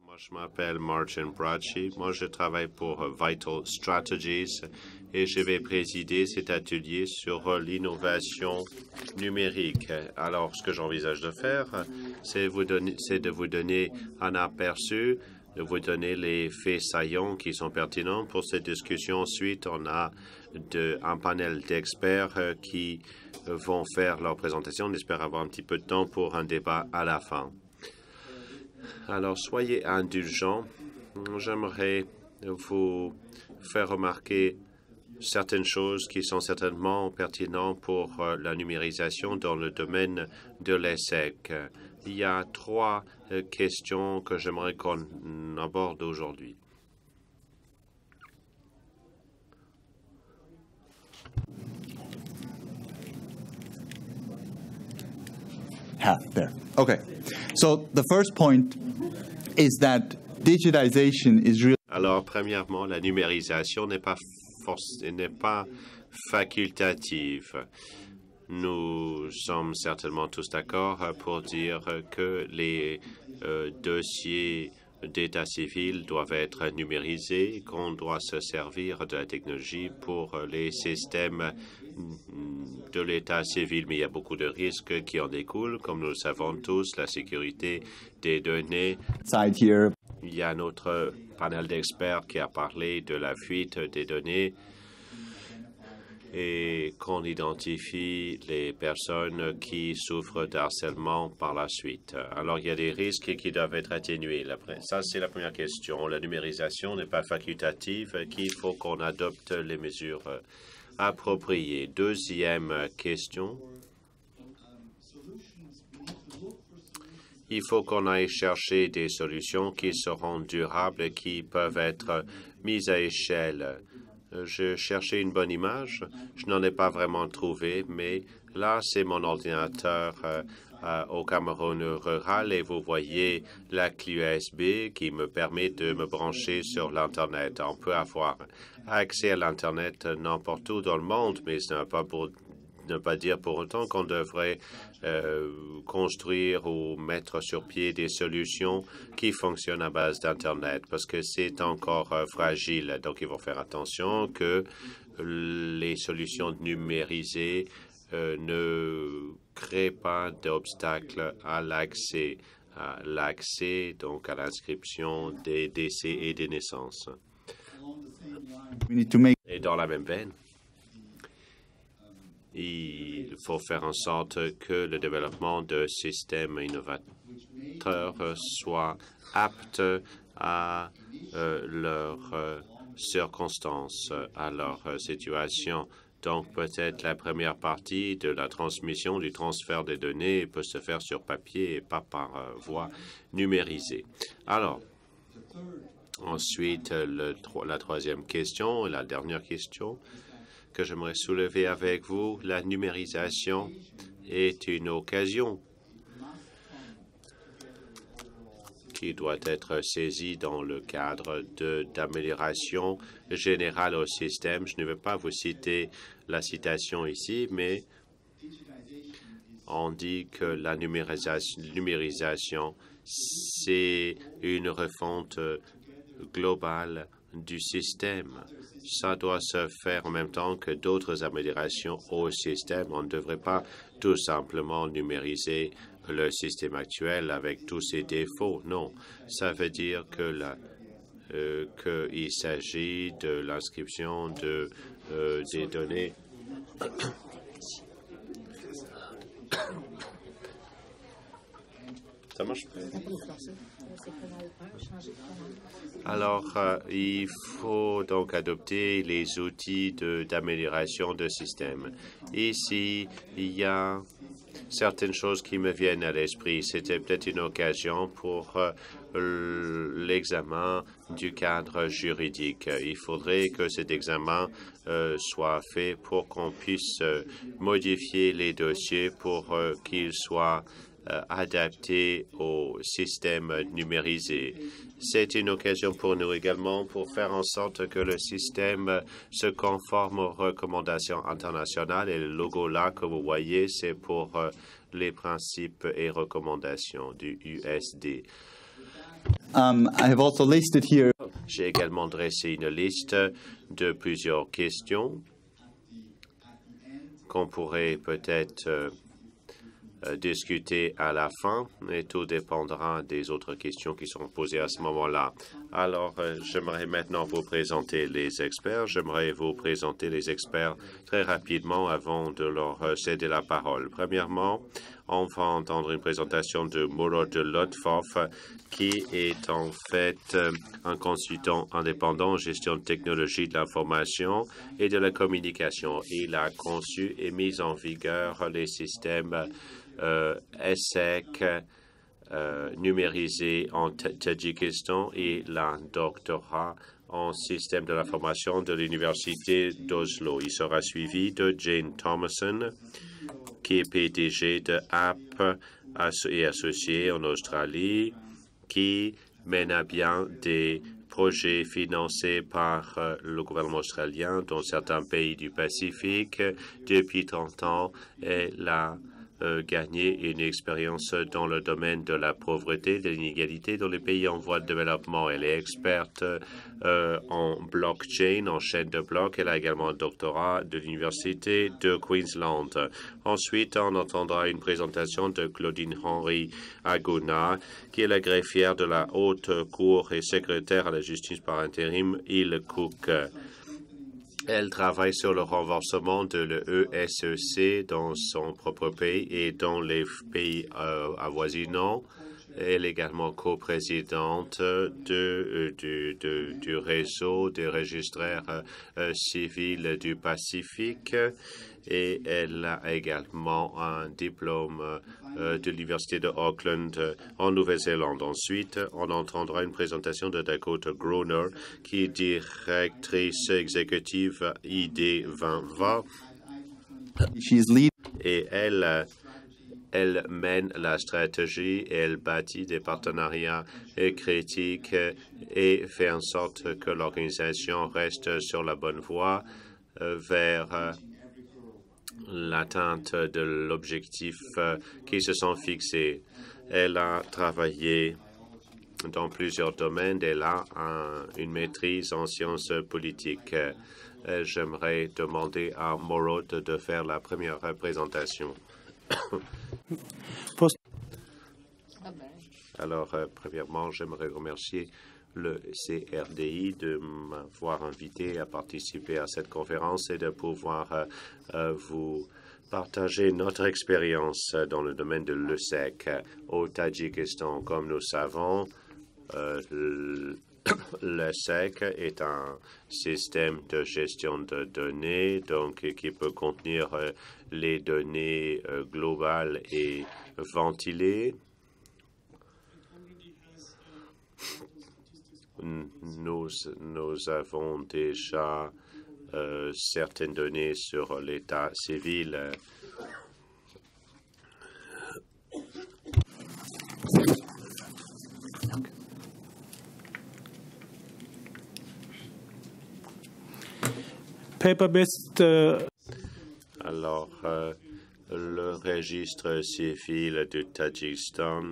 Moi, je m'appelle Martin Bracci. Moi, je travaille pour Vital Strategies et je vais présider cet atelier sur l'innovation numérique. Alors, ce que j'envisage de faire, c'est de vous donner un aperçu, de vous donner les faits saillants qui sont pertinents pour cette discussion. Ensuite, on a un panel d'experts qui vont faire leur présentation. On espère avoir un petit peu de temps pour un débat à la fin. Alors, soyez indulgents. J'aimerais vous faire remarquer certaines choses qui sont certainement pertinentes pour la numérisation dans le domaine de l'ESSEC. Il y a trois questions que j'aimerais qu'on aborde aujourd'hui. There. Okay. So the first point is that digitization is really. Alors, premièrement, la numérisation n'est pas facultative. Nous sommes certainement tous d'accord pour dire que les dossiers d'état civil doivent être numérisés, qu'on doit se servir de la technologie pour les systèmes de l'état civil, mais il y a beaucoup de risques qui en découlent, comme nous le savons tous, la sécurité des données. Il y a un autre panel d'experts qui a parlé de la fuite des données et qu'on identifie les personnes qui souffrent d'harcèlement par la suite. Alors, il y a des risques qui doivent être atténués. Ça, c'est la première question. La numérisation n'est pas facultative, qu'il faut qu'on adopte les mesures appropriées. Deuxième question. Il faut qu'on aille chercher des solutions qui seront durables et qui peuvent être mises à échelle. Je cherchais une bonne image. Je n'en ai pas vraiment trouvé, mais là, c'est mon ordinateur au Cameroun rural et vous voyez la clé USB qui me permet de me brancher sur l'Internet. On peut avoir accès à l'Internet n'importe où dans le monde, mais ce ne veut pas dire pour autant qu'on devrait construire ou mettre sur pied des solutions qui fonctionnent à base d'Internet, parce que c'est encore fragile. Donc, il faut faire attention que les solutions numérisées ne créent pas d'obstacles à l'accès, donc à l'inscription des décès et des naissances. Et dans la même veine, il faut faire en sorte que le développement de systèmes innovateurs soit apte à leurs circonstances, à leur situation. Donc, peut-être la première partie de la transmission, du transfert des données peut se faire sur papier et pas par voie numérisée. Alors, ensuite, la troisième question et la dernière question que j'aimerais soulever avec vous, la numérisation est une occasion qui doit être saisie dans le cadre d'amélioration générale au système. Je ne vais pas vous citer la citation ici, mais on dit que la numérisation, c'est une refonte globale du système. Ça doit se faire en même temps que d'autres améliorations au système. On ne devrait pas tout simplement numériser le système actuel avec tous ses défauts. Non, ça veut dire que qu'il s'agit de l'inscription des données. Ça marche? Alors, il faut donc adopter les outils d'amélioration de système. Ici, il y a certaines choses qui me viennent à l'esprit. C'était peut-être une occasion pour l'examen du cadre juridique. Il faudrait que cet examen soit fait pour qu'on puisse modifier les dossiers pour qu'ils soient adapté au système numérisé. C'est une occasion pour nous également pour faire en sorte que le système se conforme aux recommandations internationales. Et le logo là que vous voyez, c'est pour les principes et recommandations du USD. I have also listed here. J'ai également dressé une liste de plusieurs questions qu'on pourrait peut-être discuter à la fin, et tout dépendra des autres questions qui seront posées à ce moment-là. Alors, j'aimerais maintenant vous présenter les experts. J'aimerais vous présenter les experts très rapidement avant de leur céder la parole. Premièrement, on va entendre une présentation de Murat Lotfov, qui est en fait un consultant indépendant en gestion de technologie de l'information et de la communication. Il a conçu et mis en vigueur les systèmes ESSEC numérisés en Tadjikistan et la doctorat en système de l'information de l'Université d'Oslo. Il sera suivi de Jane Thomason, qui est PDG de App et associé en Australie, qui mène à bien des projets financés par le gouvernement australien dans certains pays du Pacifique. Depuis 30 ans, elle a gagné une expérience dans le domaine de la pauvreté, de l'inégalité dans les pays en voie de développement. Elle est experte en blockchain, en chaîne de blocs. Elle a également un doctorat de l'Université de Queensland. Ensuite, on entendra une présentation de Claudine Henry Aguna, qui est la greffière de la Haute Cour et secrétaire à la justice par intérim Hill Cook. Elle travaille sur le renforcement de l'ESEC dans son propre pays et dans les pays avoisinants. Elle est également coprésidente du réseau des registraires civils du Pacifique, et elle a également un diplôme de l'Université de Auckland en Nouvelle-Zélande. Ensuite, on entendra une présentation de Dakota Groner, qui est directrice exécutive ID 2020. Et elle mène la stratégie, elle bâtit des partenariats critiques et fait en sorte que l'organisation reste sur la bonne voie vers l'atteinte de l'objectif qui se sont fixés. Elle a travaillé dans plusieurs domaines. Elle a une maîtrise en sciences politiques. J'aimerais demander à Murat de faire la première présentation. Alors, premièrement, j'aimerais remercier le CRDI de m'avoir invité à participer à cette conférence et de pouvoir vous partager notre expérience dans le domaine de l'ESSEC au Tadjikistan. Comme nous savons, l'ESSEC est un système de gestion de données, donc qui peut contenir les données globales et ventilées. Nous avons déjà certaines données sur l'état civil. Paper-based. Alors, le registre civil du Tadjikistan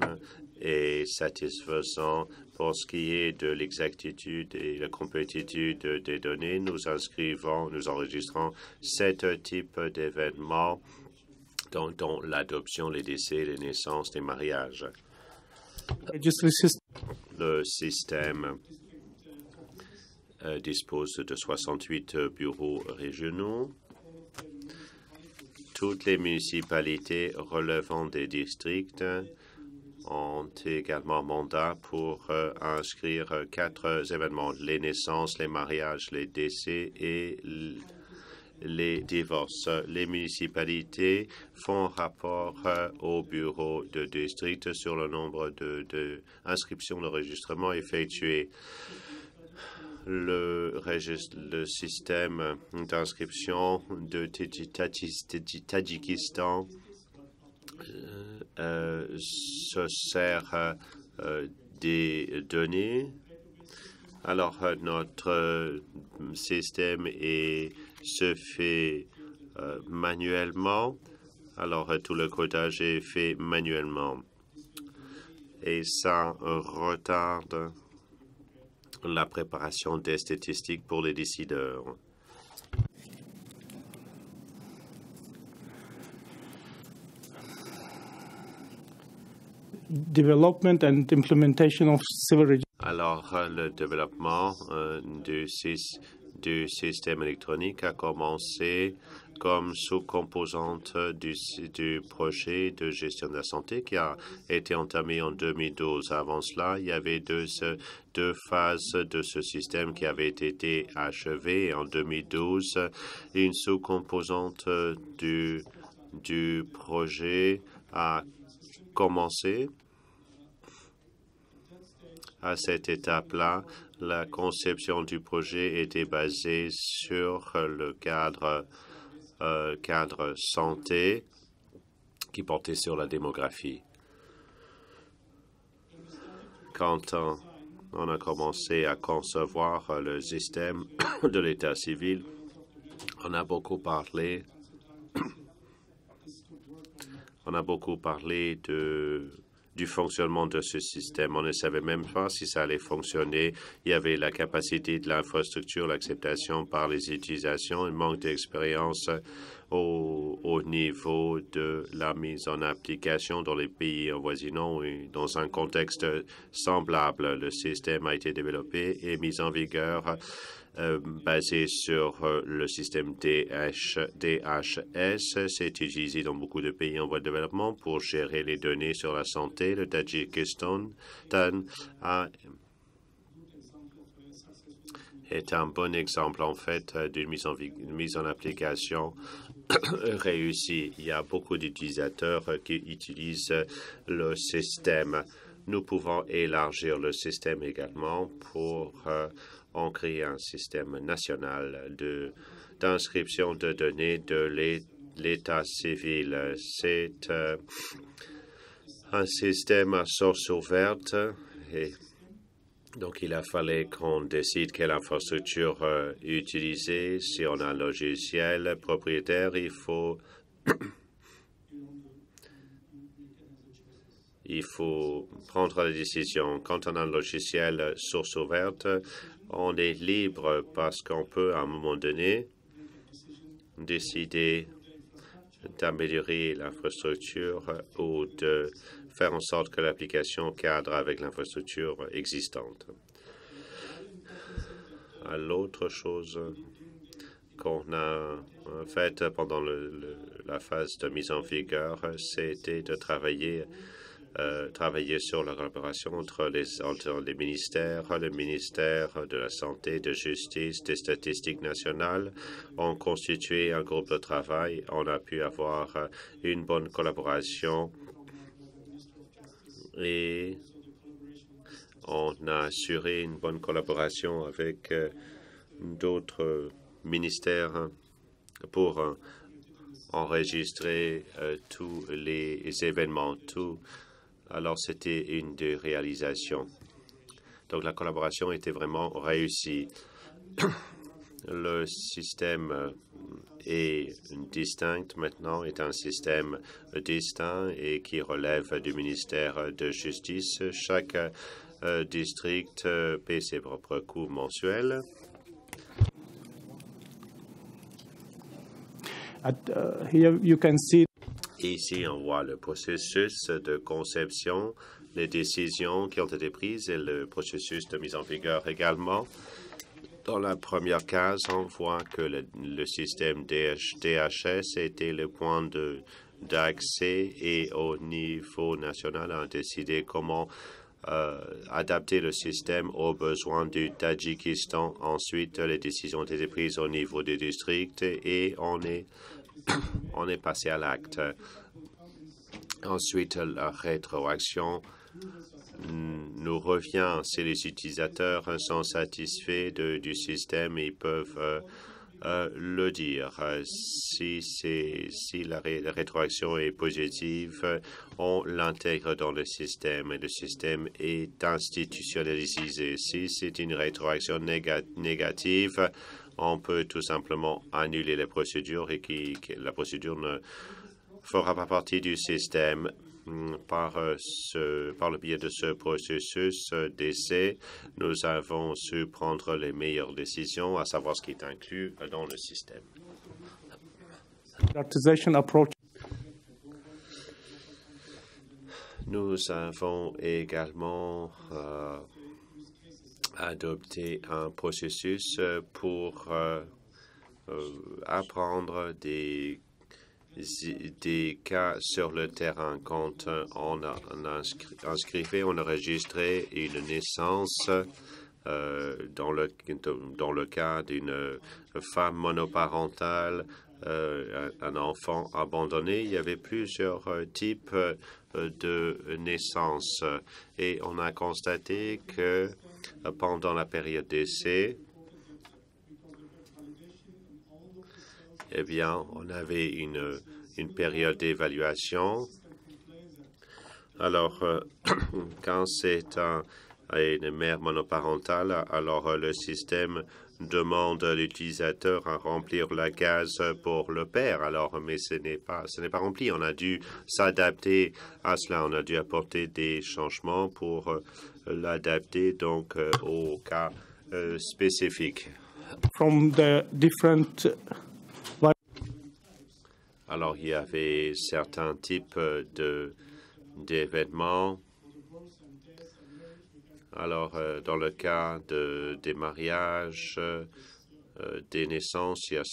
est satisfaisant pour ce qui est de l'exactitude et la complétitude des données. Nous enregistrons 7 types d'événements, dont l'adoption, les décès, les naissances, les mariages. Le système dispose de 68 bureaux régionaux. Toutes les municipalités relevant des districts ont également mandat pour inscrire 4 événements: les naissances, les mariages, les décès et les divorces. Les municipalités font rapport au bureau de district sur le nombre d'inscriptions d'enregistrement effectuées. Le système d'inscription de Tadjikistan se sert des données. Alors, notre système se fait manuellement. Alors, tout le codage est fait manuellement. et ça retarde la préparation des statistiques pour les décideurs. Development and implementation of civil. Alors, le développement du système électronique a commencé comme sous-composante du projet de gestion de la santé qui a été entamé en 2012. Avant cela, il y avait deux phases de ce système qui avaient été achevées. En 2012, une sous-composante du projet a commencé. À cette étape-là, la conception du projet était basée sur le cadre santé qui portait sur la démographie. Quand on a commencé à concevoir le système de l'état civil, on a beaucoup parlé du fonctionnement de ce système. On ne savait même pas si ça allait fonctionner. Il y avait la capacité de l'infrastructure, l'acceptation par les utilisations, un manque d'expérience au niveau de la mise en application dans les pays avoisinants. Dans un contexte semblable, le système a été développé et mis en vigueur basé sur le système DHS. C'est utilisé dans beaucoup de pays en voie de développement pour gérer les données sur la santé. Le Tadjikistan est un bon exemple, en fait, d'une mise en application réussie. Il y a beaucoup d'utilisateurs qui utilisent le système. Nous pouvons élargir le système également pour on crée un système national d'inscription de données de l'état civil. C'est un système à source ouverte et donc il a fallu qu'on décide quelle infrastructure utiliser. Si on a un logiciel propriétaire, il faut prendre la décision. Quand on a un logiciel source ouverte, on est libre parce qu'on peut, à un moment donné, décider d'améliorer l'infrastructure ou de faire en sorte que l'application cadre avec l'infrastructure existante. L'autre chose qu'on a faite pendant la phase de mise en vigueur, c'était de travailler sur la collaboration entre les ministères, le ministère de la Santé, de Justice, des Statistiques nationales. On constitué un groupe de travail. On a pu avoir une bonne collaboration et on a assuré une bonne collaboration avec d'autres ministères pour enregistrer tous les événements, Alors, c'était une des réalisations. Donc, la collaboration était vraiment réussie. Le système est distinct maintenant, est un système distinct et qui relève du ministère de Justice. Chaque district paie ses propres coûts mensuels. Here you can see. Ici, on voit le processus de conception, les décisions qui ont été prises et le processus de mise en vigueur également. Dans la première case, on voit que le système DHS était le point d'accès et au niveau national, on a décidé comment adapter le système aux besoins du Tadjikistan. Ensuite, les décisions ont été prises au niveau des districts et on est passé à l'acte. Ensuite, la rétroaction nous revient. Si les utilisateurs sont satisfaits du système, ils peuvent le dire. Si la rétroaction est positive, on l'intègre dans le système et le système est institutionnalisé. Si c'est une rétroaction négative, on peut tout simplement annuler les procédures et la procédure ne fera pas partie du système. par le biais de ce processus d'essai, nous avons su prendre les meilleures décisions, à savoir ce qui est inclus dans le système. Approach. Nous avons également adopté un processus pour apprendre des cas sur le terrain. Quand on inscrivait, on enregistrait une naissance dans le cas d'une femme monoparentale, un enfant abandonné. Il y avait plusieurs types de naissances et on a constaté que pendant la période d'essai, eh bien, on avait une période d'évaluation. Alors, quand c'est une mère monoparentale, alors le système demande à l'utilisateur à remplir la case pour le père. Alors, mais ce n'est pas rempli. On a dû s'adapter à cela. On a dû apporter des changements pour l'adapter donc au cas spécifique. From the different. Alors, il y avait certains types d'événements. Alors, dans le cas des mariages, des naissances, il y a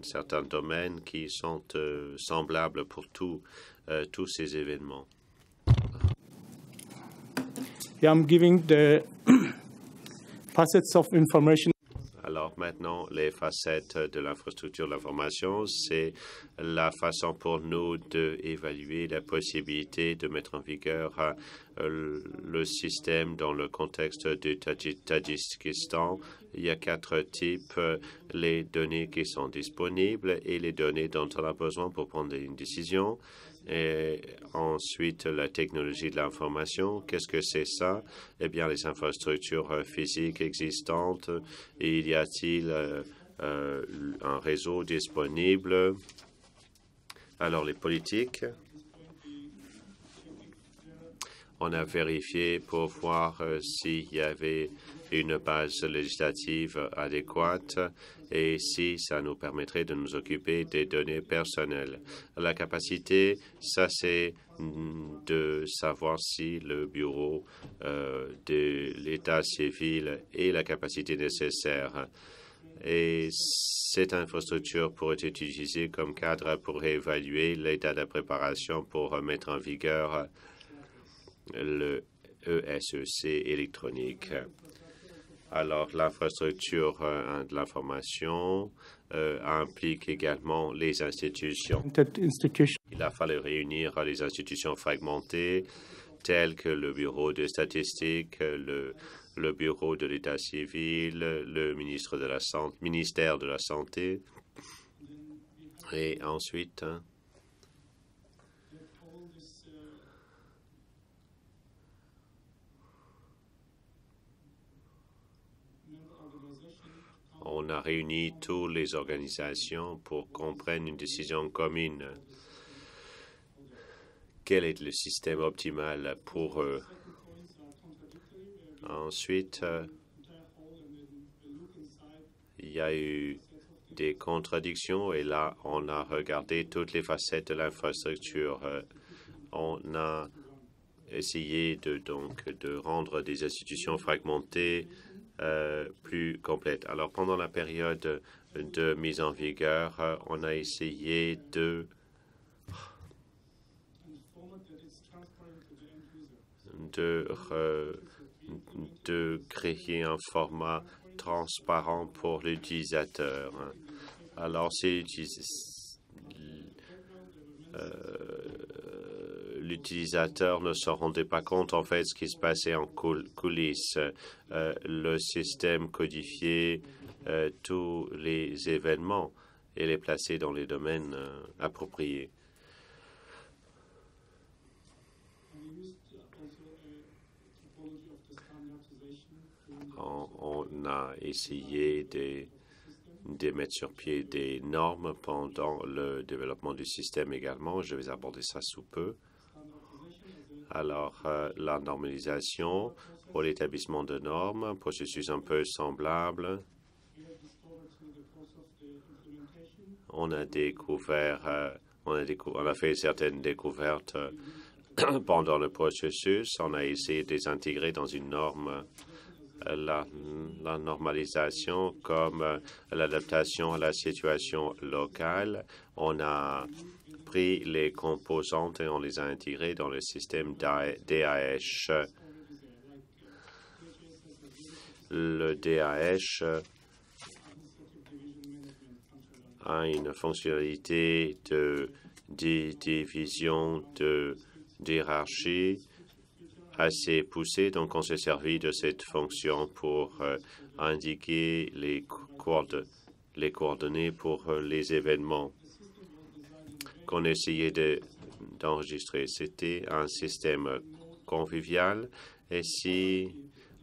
certains domaines qui sont semblables pour tous ces événements. Yeah, I'm giving the facets of information. Alors maintenant, les facettes de l'infrastructure de l'information, c'est la façon pour nous d'évaluer la possibilité de mettre en vigueur le système dans le contexte du Tadjikistan. Il y a 4 types, les données qui sont disponibles et les données dont on a besoin pour prendre une décision. Et ensuite, la technologie de l'information. Qu'est-ce que c'est ça? Eh bien, les infrastructures physiques existantes. Et y a-t-il un réseau disponible? Alors, les politiques. On a vérifié pour voir s'il y avait une base législative adéquate et si ça nous permettrait de nous occuper des données personnelles. La capacité, ça c'est de savoir si le bureau de l'état civil ait la capacité nécessaire. Et cette infrastructure pourrait être utilisée comme cadre pour évaluer l'état de préparation pour mettre en vigueur le ESEC électronique. Alors, l'infrastructure de l'information implique également les institutions. Il a fallu réunir les institutions fragmentées telles que le Bureau de statistiques, le Bureau de l'État civil, le ministère de la Santé. Et ensuite, on a réuni toutes les organisations pour qu'on prenne une décision commune. Quel est le système optimal pour eux? Ensuite, il y a eu des contradictions et là, on a regardé toutes les facettes de l'infrastructure. On a essayé de rendre des institutions fragmentées plus complète. Alors, pendant la période de mise en vigueur, on a essayé de créer un format transparent pour l'utilisateur. Alors, l'utilisateur ne se rendait pas compte en fait ce qui se passait en coulisses. Le système codifiait tous les événements et les plaçait dans les domaines appropriés. On a essayé de mettre sur pied des normes pendant le développement du système également. Je vais aborder ça sous peu. Alors, la normalisation pour l'établissement de normes, un processus un peu semblable. On a découvert, on a fait certaines découvertes pendant le processus. On a essayé de les intégrer dans une norme, la normalisation comme l'adaptation à la situation locale. On a pris les composantes et on les a intégrées dans le système DAH. Le DAH a une fonctionnalité de division de hiérarchie assez poussée, donc on s'est servi de cette fonction pour indiquer les coordonnées pour les événements qu'on essayait d'enregistrer. C'était un système convivial et si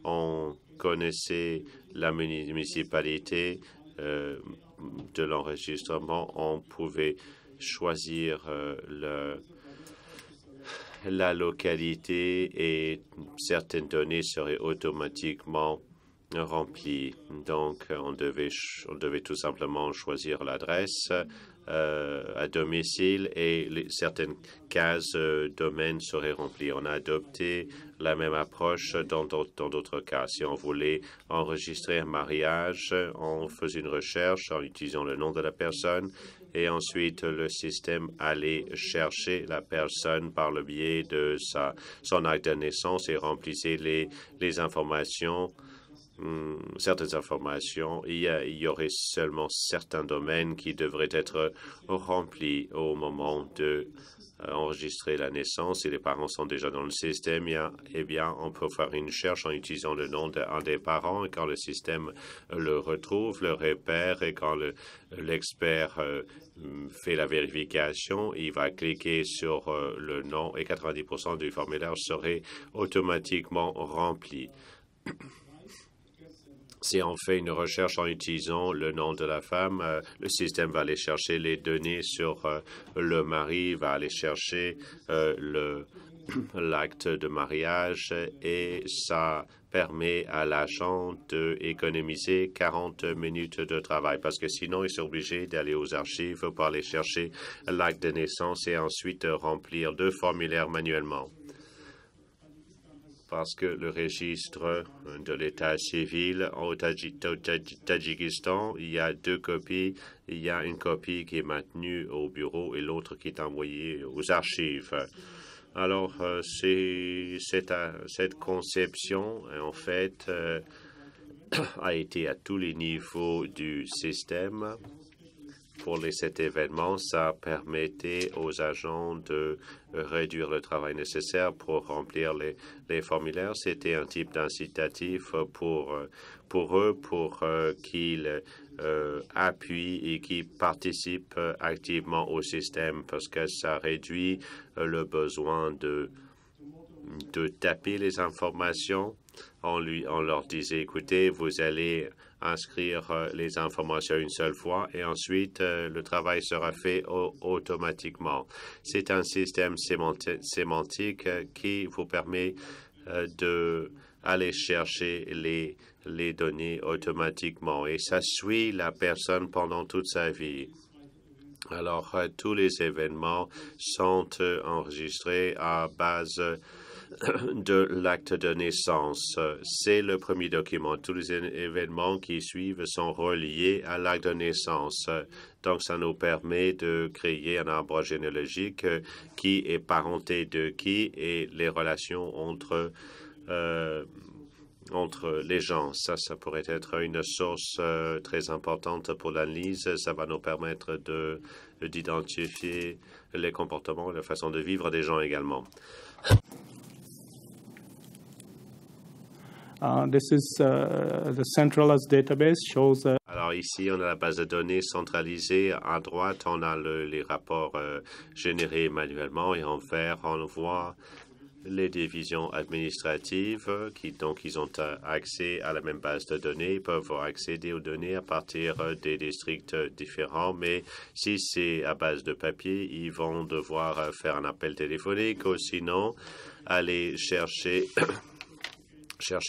on connaissait la municipalité de l'enregistrement, on pouvait choisir la localité et certaines données seraient automatiquement remplies. Donc, on devait tout simplement choisir l'adresse à domicile et certaines cases domaines seraient remplies. On a adopté la même approche dans d'autres cas. Si on voulait enregistrer un mariage, on faisait une recherche en utilisant le nom de la personne et ensuite le système allait chercher la personne par le biais de son acte de naissance et remplissait les informations. Certaines informations, il y aurait seulement certains domaines qui devraient être remplis au moment de enregistrer la naissance. Si les parents sont déjà dans le système, eh bien, on peut faire une recherche en utilisant le nom d'un des parents et quand le système le retrouve, le repère et quand l'expert fait la vérification, il va cliquer sur le nom et 90% du formulaire serait automatiquement rempli. Si on fait une recherche en utilisant le nom de la femme, le système va aller chercher les données sur le mari, va aller chercher l'acte de mariage et ça permet à l'agent d'économiser 40 minutes de travail parce que sinon, il est obligé d'aller aux archives pour aller chercher l'acte de naissance et ensuite remplir 2 formulaires manuellement. Parce que le registre de l'état civil au Tadjikistan, il y a 2 copies. Il y a une copie qui est maintenue au bureau et l'autre qui est envoyée aux archives. Alors, cette conception, en fait, a été à tous les niveaux du système. Pour cet événement, ça permettait aux agents de réduire le travail nécessaire pour remplir les formulaires. C'était un type d'incitatif pour eux, pour qu'ils appuient et qu'ils participent activement au système parce que ça réduit le besoin de taper les informations. On leur disait, écoutez, vous allez inscrire les informations une seule fois et ensuite le travail sera fait automatiquement. C'est un système sémantique qui vous permet d'aller chercher les données automatiquement et ça suit la personne pendant toute sa vie. Alors, tous les événements sont enregistrés à base de l'acte de naissance. C'est le premier document. Tous les événements qui suivent sont reliés à l'acte de naissance. Donc, ça nous permet de créer un arbre généalogique qui est parenté de qui et les relations entre les gens. Ça pourrait être une source très importante pour l'analyse. Ça va nous permettre d'identifier les comportements et la façon de vivre des gens également. This is the centralized database shows. Alors ici, on a la base de données centralisée. À droite, on a les rapports générés manuellement et en vert, on voit Les divisions administratives, ils ont accès à la même base de données, ils peuvent accéder aux données à partir des districts différents, mais si c'est à base de papier, ils vont devoir faire un appel téléphonique ou sinon aller chercher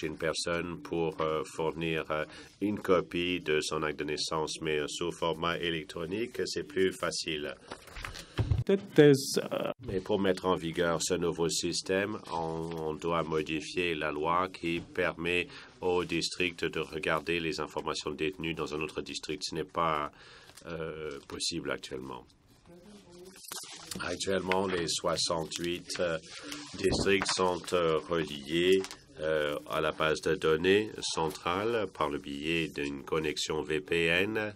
une personne pour fournir une copie de son acte de naissance, mais sous format électronique, c'est plus facile. Mais pour mettre en vigueur ce nouveau système, on doit modifier la loi qui permet au district de regarder les informations détenues dans un autre district. Ce n'est pas possible actuellement. Actuellement, les 68 districts sont reliés à la base de données centrale par le biais d'une connexion VPN.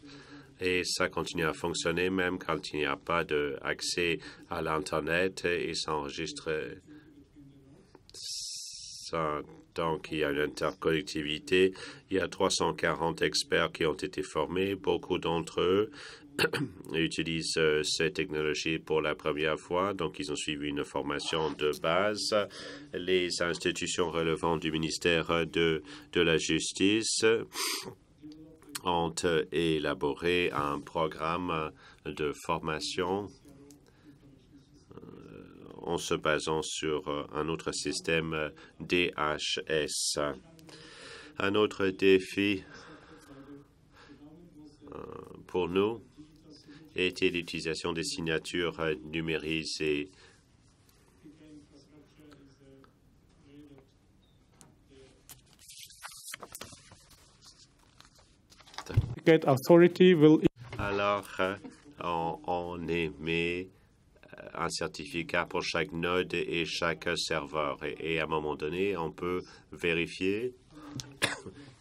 Et ça continue à fonctionner même quand il n'y a pas d'accès à l'Internet et s'enregistre. Donc, il y a une interconnectivité. Il y a 340 experts qui ont été formés. Beaucoup d'entre eux utilisent cette technologie pour la première fois. Donc, ils ont suivi une formation de base. Les institutions relevant du ministère de la Justice ont élaboré un programme de formation en se basant sur un autre système DHS. Un autre défi pour nous était l'utilisation des signatures numérisées. Alors, on émet un certificat pour chaque node et chaque serveur. Et à un moment donné, on peut vérifier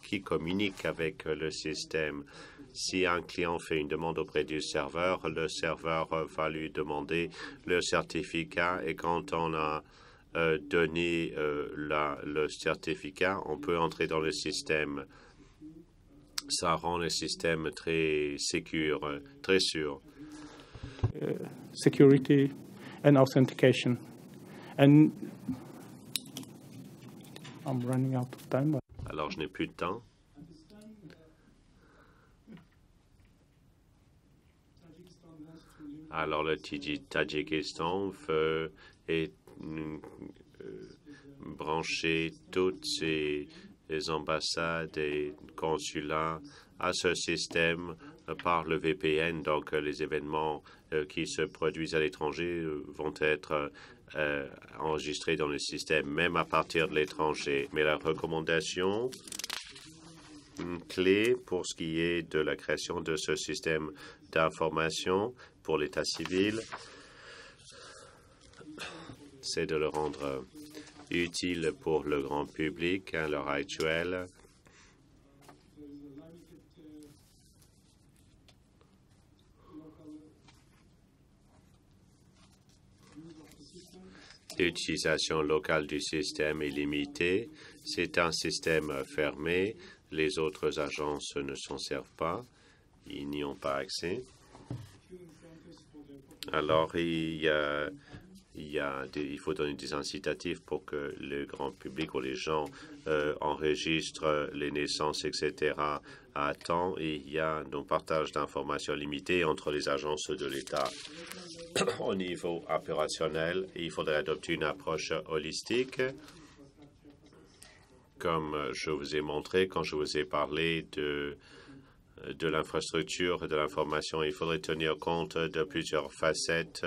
qui communique avec le système. Si un client fait une demande auprès du serveur, le serveur va lui demander le certificat. Et quand on a donné le certificat, on peut entrer dans le système. Ça rend le système très sécure, très sûr. Security and authentication. And I'm running out of time. Alors, je n'ai plus de temps. Alors, le Tadjikistan veut brancher toutes ses ambassades et consulats à ce système par le VPN. Donc, les événements qui se produisent à l'étranger vont être enregistrés dans le système, même à partir de l'étranger. Mais la recommandation clé pour ce qui est de la création de ce système d'information pour l'État civil, c'est de le rendre utile pour le grand public à l'heure actuelle. L'utilisation locale du système est limitée. C'est un système fermé. Les autres agences ne s'en servent pas. Ils n'y ont pas accès. Alors, il faut donner des incitatifs pour que le grand public ou les gens enregistrent les naissances, etc. à temps. Et il y a un partage d'informations limité entre les agences de l'État. Au niveau opérationnel, il faudrait adopter une approche holistique. Comme je vous ai montré quand je vous ai parlé de l'infrastructure et de l'information, il faudrait tenir compte de plusieurs facettes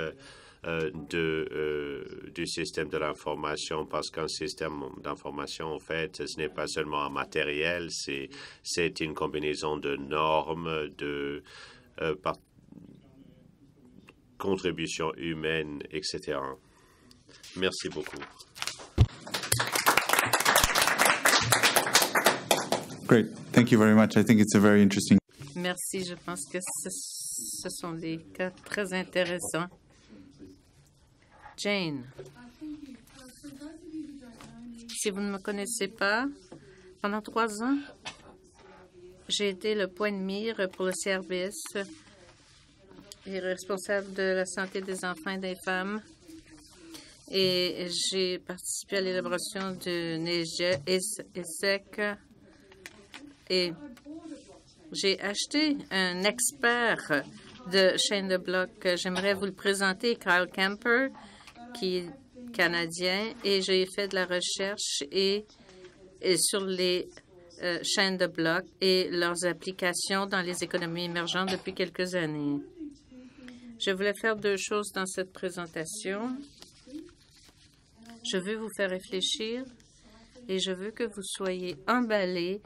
du système de l'information, parce qu'un système d'information, en fait, ce n'est pas seulement un matériel, c'est une combinaison de normes, de contributions humaines, etc. Merci beaucoup. Great. Thank you very much. I think it's a very interesting. Merci. Je pense que ce sont des cas très intéressants. Jane, si vous ne me connaissez pas, pendant 3 ans, j'ai été le point de mire pour le service et responsable de la santé des enfants et des femmes. et j'ai participé à l'élaboration de ESSEC et j'ai acheté un expert de chaîne de blocs. J'aimerais vous le présenter, Kyle Camper, qui est canadien, et j'ai fait de la recherche et sur les chaînes de blocs et leurs applications dans les économies émergentes depuis quelques années. Je voulais faire deux choses dans cette présentation. Je veux vous faire réfléchir et je veux que vous soyez emballés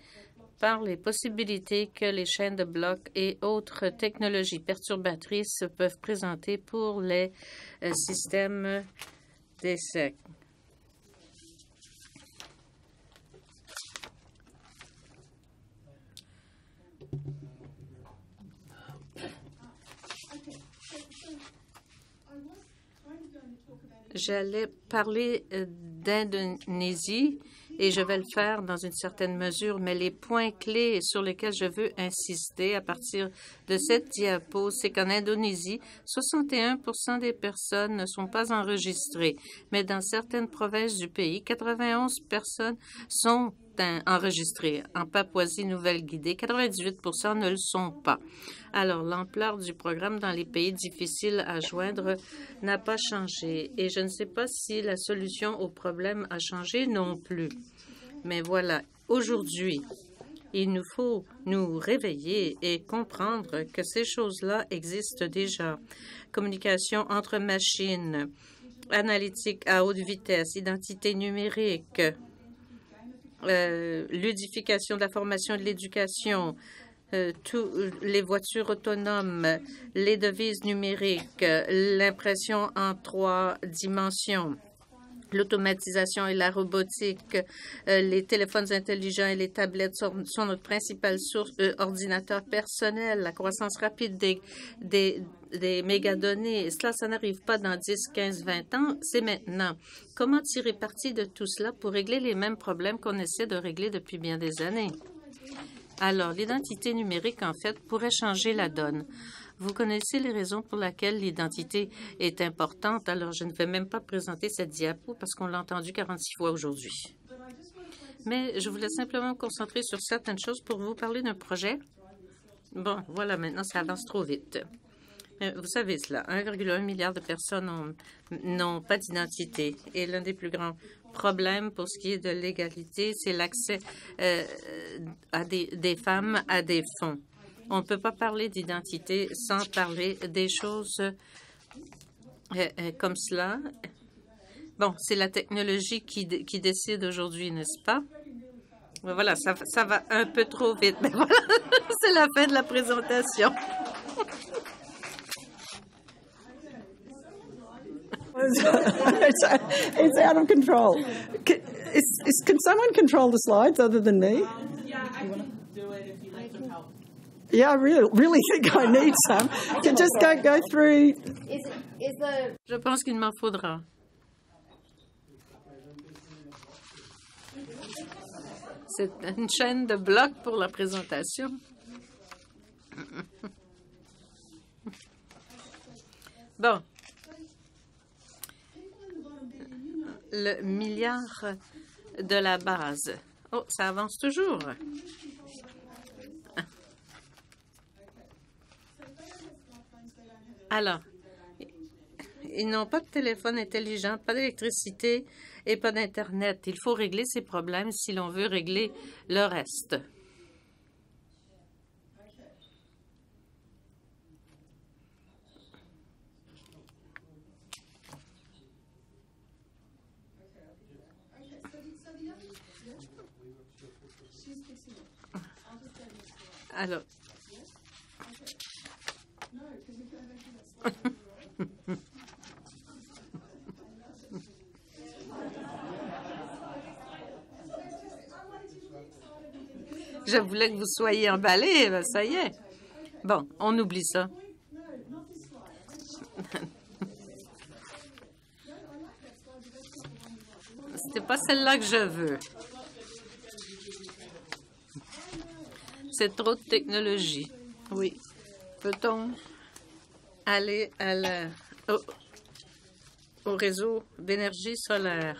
par les possibilités que les chaînes de blocs et autres technologies perturbatrices peuvent présenter pour les systèmes d'ESSEC. J'allais parler d'Indonésie et je vais le faire dans une certaine mesure, mais les points clés sur lesquels je veux insister à partir de cette diapo, c'est qu'en Indonésie, 61% des personnes ne sont pas enregistrées, mais dans certaines provinces du pays, 91 personnes sont enregistrées. En Papouasie-Nouvelle-Guinée, 98% ne le sont pas. Alors, l'ampleur du programme dans les pays difficiles à joindre n'a pas changé. Et je ne sais pas si la solution au problème a changé non plus. Mais voilà, aujourd'hui, il nous faut nous réveiller et comprendre que ces choses-là existent déjà. Communication entre machines, analytique à haute vitesse, identité numérique, ludification de la formation et de l'éducation, les voitures autonomes, les devises numériques, l'impression en 3 dimensions, l'automatisation et la robotique, les téléphones intelligents et les tablettes sont notre principale source ordinateur personnel, la croissance rapide des mégadonnées. Cela, ça n'arrive pas dans 10, 15, 20 ans, c'est maintenant. Comment tirer parti de tout cela pour régler les mêmes problèmes qu'on essaie de régler depuis bien des années? Alors, l'identité numérique, en fait, pourrait changer la donne. Vous connaissez les raisons pour lesquelles l'identité est importante, alors je ne vais même pas présenter cette diapo parce qu'on l'a entendu 46 fois aujourd'hui. Mais je voulais simplement me concentrer sur certaines choses pour vous parler d'un projet. Bon, voilà, maintenant, ça avance trop vite. Vous savez cela, 1,1 milliard de personnes n'ont pas d'identité. Et l'un des plus grands problèmes pour ce qui est de l'égalité, c'est l'accès des femmes à des fonds. On ne peut pas parler d'identité sans parler des choses comme cela. Bon, c'est la technologie qui décide aujourd'hui, n'est-ce pas? Voilà, ça va un peu trop vite. Mais voilà, c'est la fin de la présentation. It's out of control. Can someone control the slides other than me? Yeah, I can do it if you need some help. Yeah, I really think I need some. To just go through. Je pense qu'il m'en faudra. C'est une chaîne de blocs pour la présentation. Bon. Le milliard de la base. Oh, ça avance toujours. Alors, ils n'ont pas de téléphone intelligent, pas d'électricité et pas d'Internet. Il faut régler ces problèmes si l'on veut régler le reste. Alors, je voulais que vous soyez emballés, ben ça y est. Bon, on oublie ça. C'était pas celle-là que je veux. C'est trop de technologie. Oui. Peut-on aller à la... Oh. au réseau d'énergie solaire.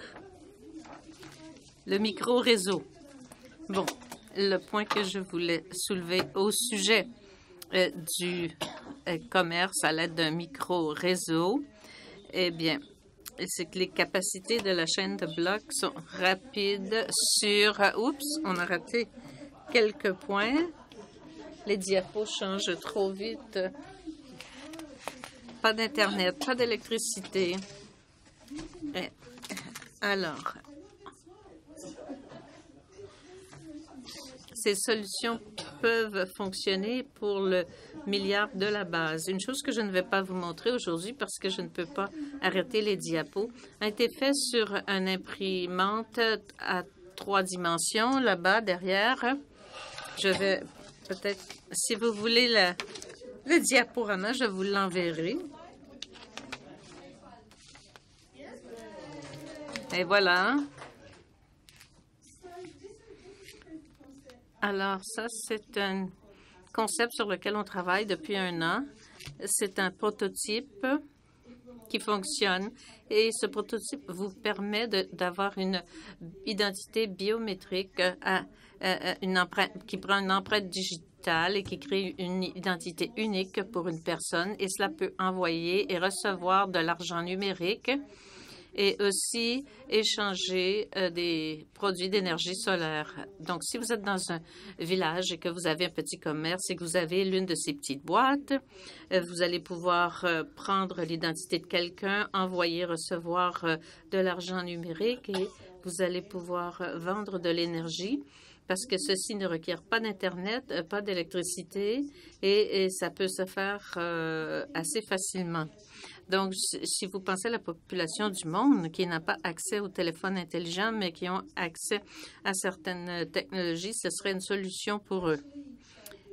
Le micro-réseau. Bon, le point que je voulais soulever au sujet du commerce à l'aide d'un micro-réseau, eh bien, c'est que les capacités de la chaîne de blocs sont rapides sur... Oups, on a raté quelques points. Les diapos changent trop vite. Pas d'Internet, pas d'électricité. Alors, ces solutions peuvent fonctionner pour le milliard de la base. Une chose que je ne vais pas vous montrer aujourd'hui parce que je ne peux pas arrêter les diapos a été fait sur une imprimante à 3 dimensions là-bas derrière. Je vais peut-être, si vous voulez le diaporama, je vous l'enverrai. Et voilà. Alors, ça, c'est un concept sur lequel on travaille depuis 1 an. C'est un prototype qui fonctionne et ce prototype vous permet d'avoir une identité biométrique qui prend une empreinte digitale et qui crée une identité unique pour une personne et cela peut envoyer et recevoir de l'argent numérique et aussi échanger des produits d'énergie solaire. Donc, si vous êtes dans un village et que vous avez un petit commerce et que vous avez l'une de ces petites boîtes, vous allez pouvoir prendre l'identité de quelqu'un, envoyer, recevoir de l'argent numérique et vous allez pouvoir vendre de l'énergie parce que ceci ne requiert pas d'Internet, pas d'électricité et ça peut se faire assez facilement. Donc, si vous pensez à la population du monde qui n'a pas accès au téléphone intelligent, mais qui ont accès à certaines technologies, ce serait une solution pour eux.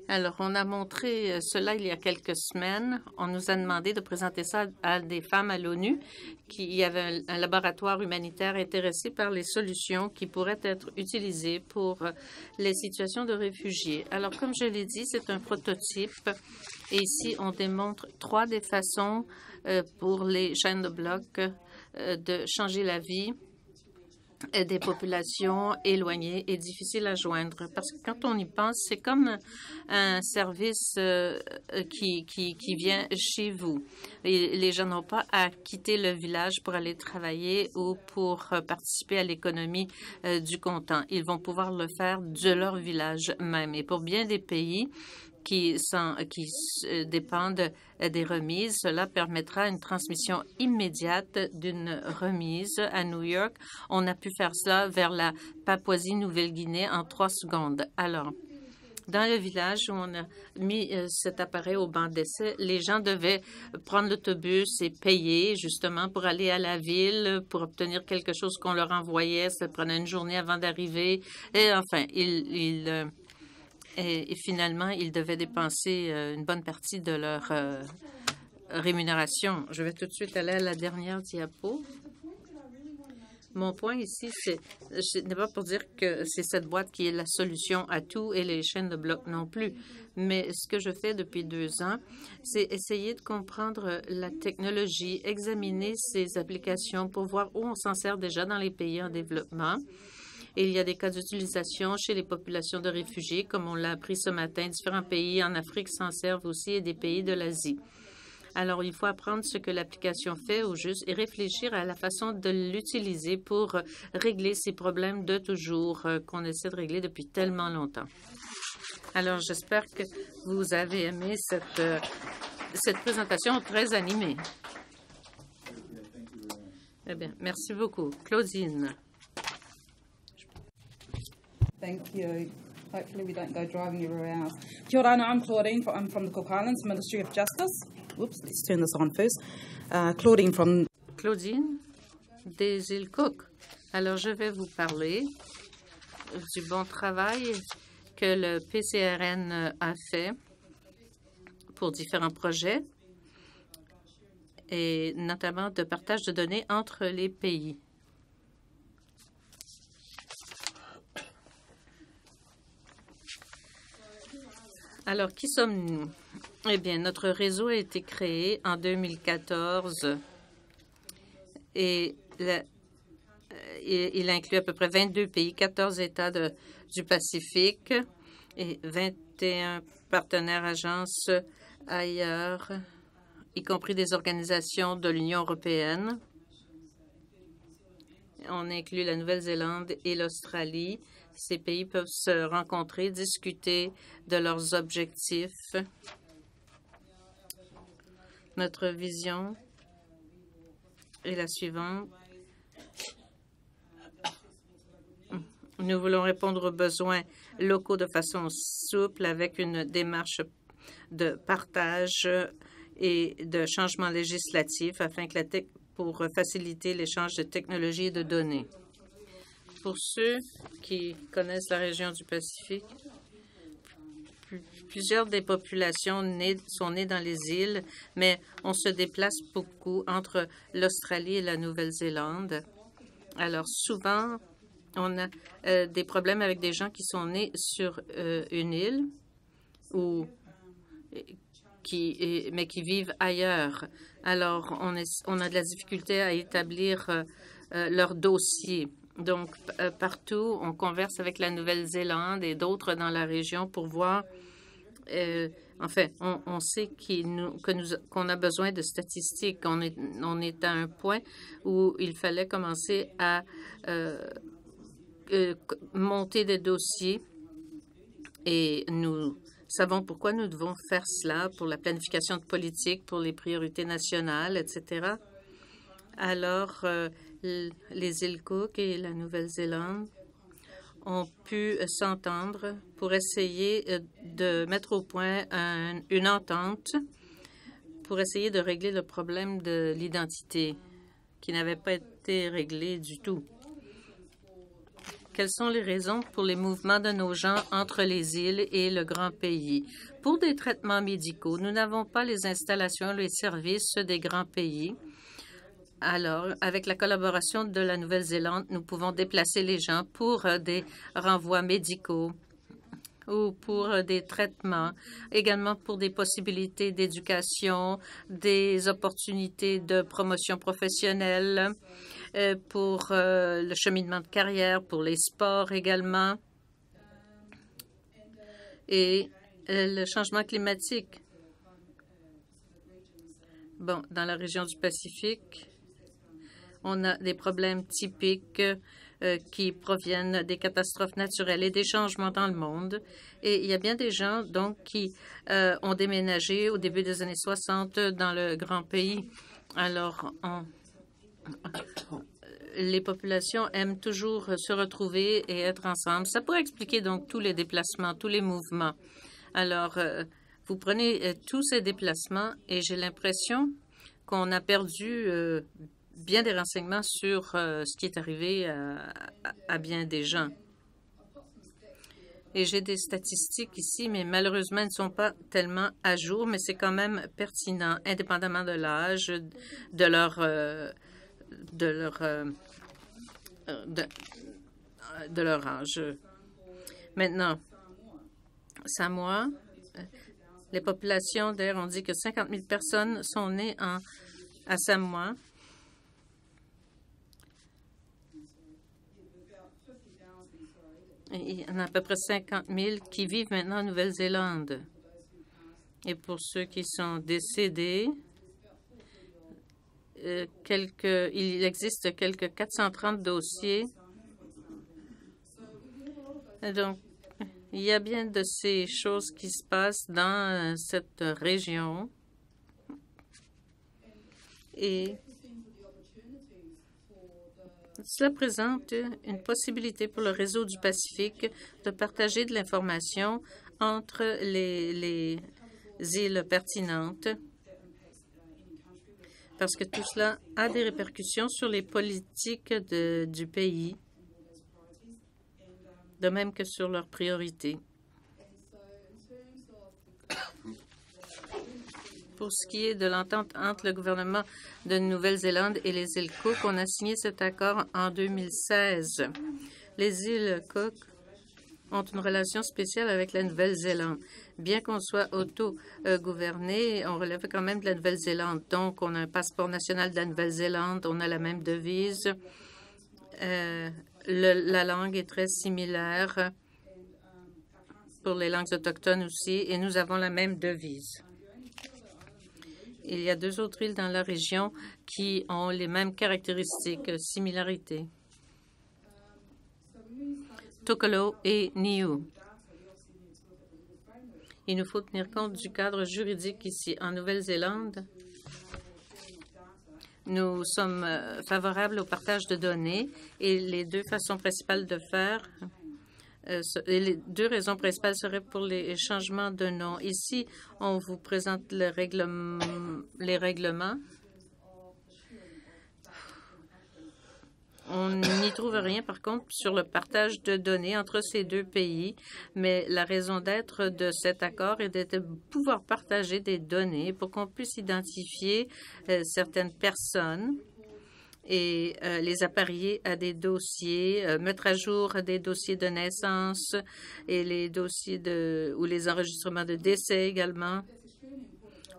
Alors, on a montré cela il y a quelques semaines. On nous a demandé de présenter ça à des femmes à l'ONU qui avaient un laboratoire humanitaire intéressé par les solutions qui pourraient être utilisées pour les situations de réfugiés. Alors, comme je l'ai dit, c'est un prototype. Et ici, on démontre 3 des façons pour les chaînes de blocs de changer la vie des populations éloignées et difficiles à joindre. Parce que quand on y pense, c'est comme un service qui vient chez vous. Et les gens n'ont pas à quitter le village pour aller travailler ou pour participer à l'économie du comptant. Ils vont pouvoir le faire de leur village même. Et pour bien des pays qui dépendent des remises. Cela permettra une transmission immédiate d'une remise à New York. On a pu faire ça vers la Papouasie-Nouvelle-Guinée en 3 secondes. Alors, dans le village où on a mis cet appareil au banc d'essai, les gens devaient prendre l'autobus et payer justement pour aller à la ville, pour obtenir quelque chose qu'on leur envoyait. Ça prenait une journée avant d'arriver. Et enfin, et finalement, ils devaient dépenser une bonne partie de leur rémunération. Je vais tout de suite aller à la dernière diapo. Mon point ici, ce n'est pas pour dire que c'est cette boîte qui est la solution à tout et les chaînes de blocs non plus. Mais ce que je fais depuis 2 ans, c'est essayer de comprendre la technologie, examiner ses applications pour voir où on s'en sert déjà dans les pays en développement. Et il y a des cas d'utilisation chez les populations de réfugiés, comme on l'a appris ce matin. Différents pays en Afrique s'en servent aussi et des pays de l'Asie. Alors, il faut apprendre ce que l'application fait au juste et réfléchir à la façon de l'utiliser pour régler ces problèmes de toujours qu'on essaie de régler depuis tellement longtemps. Alors, j'espère que vous avez aimé cette présentation très animée. Eh bien, merci beaucoup. Claudine. Thank you. Hopefully we don't go driving everywhere else. Kia ora, I'm Claudine. I'm from the Cook Islands Ministry of Justice. Oops, let's turn this on first. Claudine des îles Cook. Alors, je vais vous parler du bon travail que le PCRN a fait pour différents projets et notamment de partage de données entre les pays. Alors, qui sommes-nous? Eh bien, notre réseau a été créé en 2014 et il inclut à peu près 22 pays, 14 États du Pacifique et 21 partenaires agences ailleurs, y compris des organisations de l'Union européenne. On inclut la Nouvelle-Zélande et l'Australie. Ces pays peuvent se rencontrer, discuter de leurs objectifs. Notre vision est la suivante. Nous voulons répondre aux besoins locaux de façon souple avec une démarche de partage et de changement législatif afin que pour faciliter l'échange de technologies et de données. Pour ceux qui connaissent la région du Pacifique, plusieurs des populations sont nées dans les îles, mais on se déplace beaucoup entre l'Australie et la Nouvelle-Zélande. Alors souvent, on a des problèmes avec des gens qui sont nés sur une île mais qui vivent ailleurs. Alors, on a de la difficulté à établir leur dossier. Donc, partout, on converse avec la Nouvelle-Zélande et d'autres dans la région pour voir. On sait qu'on a besoin de statistiques. On est à un point où il fallait commencer à monter des dossiers et nous savons pourquoi nous devons faire cela pour la planification de politique, pour les priorités nationales, etc. Alors, les îles Cook et la Nouvelle-Zélande ont pu s'entendre pour essayer de mettre au point une entente pour essayer de régler le problème de l'identité qui n'avait pas été réglé du tout. Quelles sont les raisons pour les mouvements de nos gens entre les îles et le grand pays? Pour des traitements médicaux, nous n'avons pas les installations, les services des grands pays. Alors, avec la collaboration de la Nouvelle-Zélande, nous pouvons déplacer les gens pour des renvois médicaux ou pour des traitements, également pour des possibilités d'éducation, des opportunités de promotion professionnelle, pour le cheminement de carrière, pour les sports également, et le changement climatique. Bon, dans la région du Pacifique, on a des problèmes typiques qui proviennent des catastrophes naturelles et des changements dans le monde. Et il y a bien des gens, donc, qui ont déménagé au début des années 60 dans le grand pays. Alors, les populations aiment toujours se retrouver et être ensemble. Ça pourrait expliquer, donc, tous les déplacements, tous les mouvements. Alors, vous prenez tous ces déplacements et j'ai l'impression qu'on a perdu bien des renseignements sur ce qui est arrivé à bien des gens. Et j'ai des statistiques ici, mais malheureusement, elles ne sont pas tellement à jour, mais c'est quand même pertinent, indépendamment de l'âge, de leur âge. Maintenant, Samoa, les populations, d'ailleurs, on dit que 50 000 personnes sont nées à Samoa. Il y en a à peu près 50 000 qui vivent maintenant en Nouvelle-Zélande. Et pour ceux qui sont décédés, il existe quelques 430 dossiers. Donc, il y a bien de ces choses qui se passent dans cette région. Et cela présente une possibilité pour le réseau du Pacifique de partager de l'information entre les îles pertinentes, parce que tout cela a des répercussions sur les politiques du pays, de même que sur leurs priorités. Pour ce qui est de l'entente entre le gouvernement de Nouvelle-Zélande et les îles Cook, on a signé cet accord en 2016. Les îles Cook ont une relation spéciale avec la Nouvelle-Zélande. Bien qu'on soit auto-gouverné, on relève quand même de la Nouvelle-Zélande. Donc, on a un passeport national de la Nouvelle-Zélande, on a la même devise. La langue est très similaire pour les langues autochtones aussi, et nous avons la même devise. Il y a 2 autres îles dans la région qui ont les mêmes caractéristiques, similarités. Tokelo et Niue. Il nous faut tenir compte du cadre juridique ici. En Nouvelle-Zélande, nous sommes favorables au partage de données et les 2 façons principales de faire, les 2 raisons principales seraient pour les changements de nom. Ici, on vous présente les règlements. On n'y trouve rien, par contre, sur le partage de données entre ces 2 pays, mais la raison d'être de cet accord est de pouvoir partager des données pour qu'on puisse identifier certaines personnes et les apparier à des dossiers, mettre à jour des dossiers de naissance et les dossiers ou les enregistrements de décès également.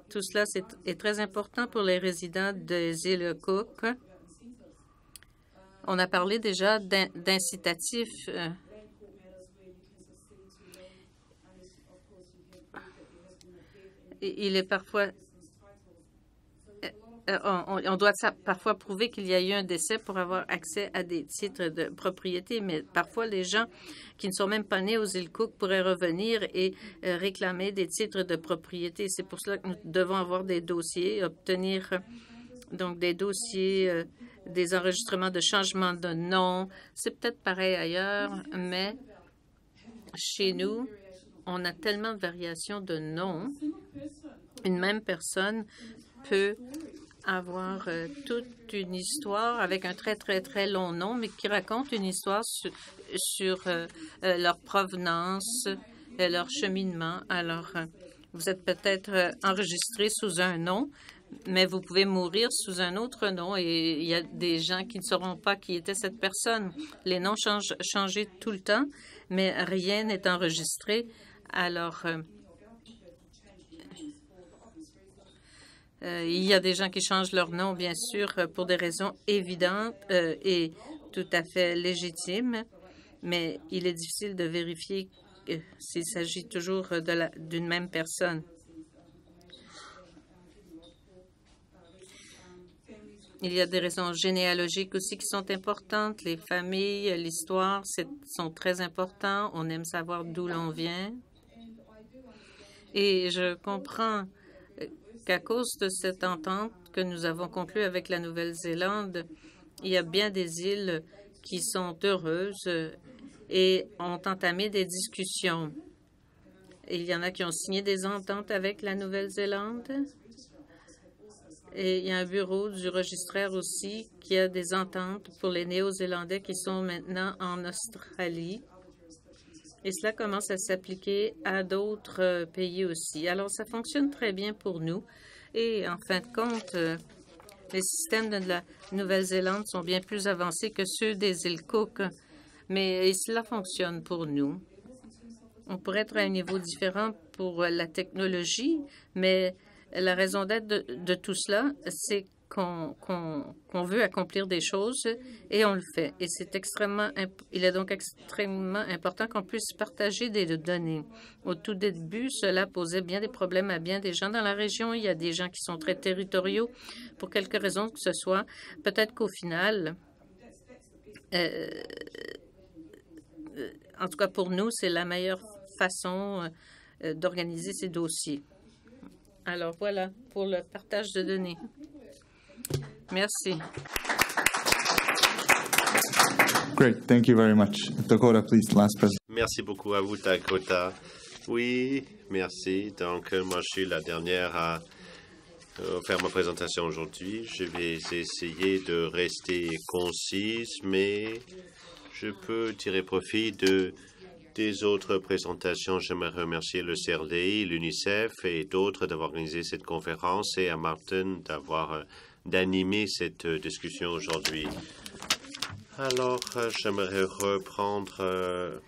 Tout cela est très important pour les résidents des îles Cook. On a parlé déjà d'incitatifs. Il est parfois... on doit parfois prouver qu'il y a eu un décès pour avoir accès à des titres de propriété, mais parfois les gens qui ne sont même pas nés aux îles Cook pourraient revenir et réclamer des titres de propriété. C'est pour cela que nous devons avoir des dossiers, obtenir donc des dossiers, des enregistrements de changement de nom. C'est peut-être pareil ailleurs, mais chez nous, on a tellement de variations de noms. Une même personne peut avoir toute une histoire avec un très, très, très long nom, mais qui raconte une histoire sur leur provenance, leur cheminement. Alors, vous êtes peut-être enregistré sous un nom, mais vous pouvez mourir sous un autre nom et il y a des gens qui ne sauront pas qui était cette personne. Les noms changent tout le temps, mais rien n'est enregistré. Alors, il y a des gens qui changent leur nom, bien sûr, pour des raisons évidentes et tout à fait légitimes, mais il est difficile de vérifier s'il s'agit toujours d'une même personne. Il y a des raisons généalogiques aussi qui sont importantes. Les familles, l'histoire sont très importants. On aime savoir d'où l'on vient. Et je comprends qu'à cause de cette entente que nous avons conclue avec la Nouvelle-Zélande, il y a bien des îles qui sont heureuses et ont entamé des discussions. Il y en a qui ont signé des ententes avec la Nouvelle-Zélande. Et il y a un bureau du registraire aussi qui a des ententes pour les Néo-Zélandais qui sont maintenant en Australie. Et cela commence à s'appliquer à d'autres pays aussi. Alors, ça fonctionne très bien pour nous. Et en fin de compte, les systèmes de la Nouvelle-Zélande sont bien plus avancés que ceux des îles Cook. Mais cela fonctionne pour nous. On pourrait être à un niveau différent pour la technologie, mais la raison d'être de tout cela, c'est qu'on veut accomplir des choses et on le fait. Et il est donc extrêmement important qu'on puisse partager des données. Au tout début, cela posait bien des problèmes à bien des gens dans la région. Il y a des gens qui sont très territoriaux pour quelque raison que ce soit. Peut-être qu'au final, en tout cas pour nous, c'est la meilleure façon d'organiser ces dossiers. Alors voilà pour le partage de données. Merci. Great, thank you very much. Dakota, please, last presentation. Merci beaucoup à vous, Dakota. Oui, merci. Donc, moi, je suis la dernière à faire ma présentation aujourd'hui. Je vais essayer de rester concise, mais je peux tirer profit des autres présentations. J'aimerais remercier le CRDI, l'UNICEF et d'autres d'avoir organisé cette conférence et à Martin d'animer cette discussion aujourd'hui. Alors, j'aimerais reprendre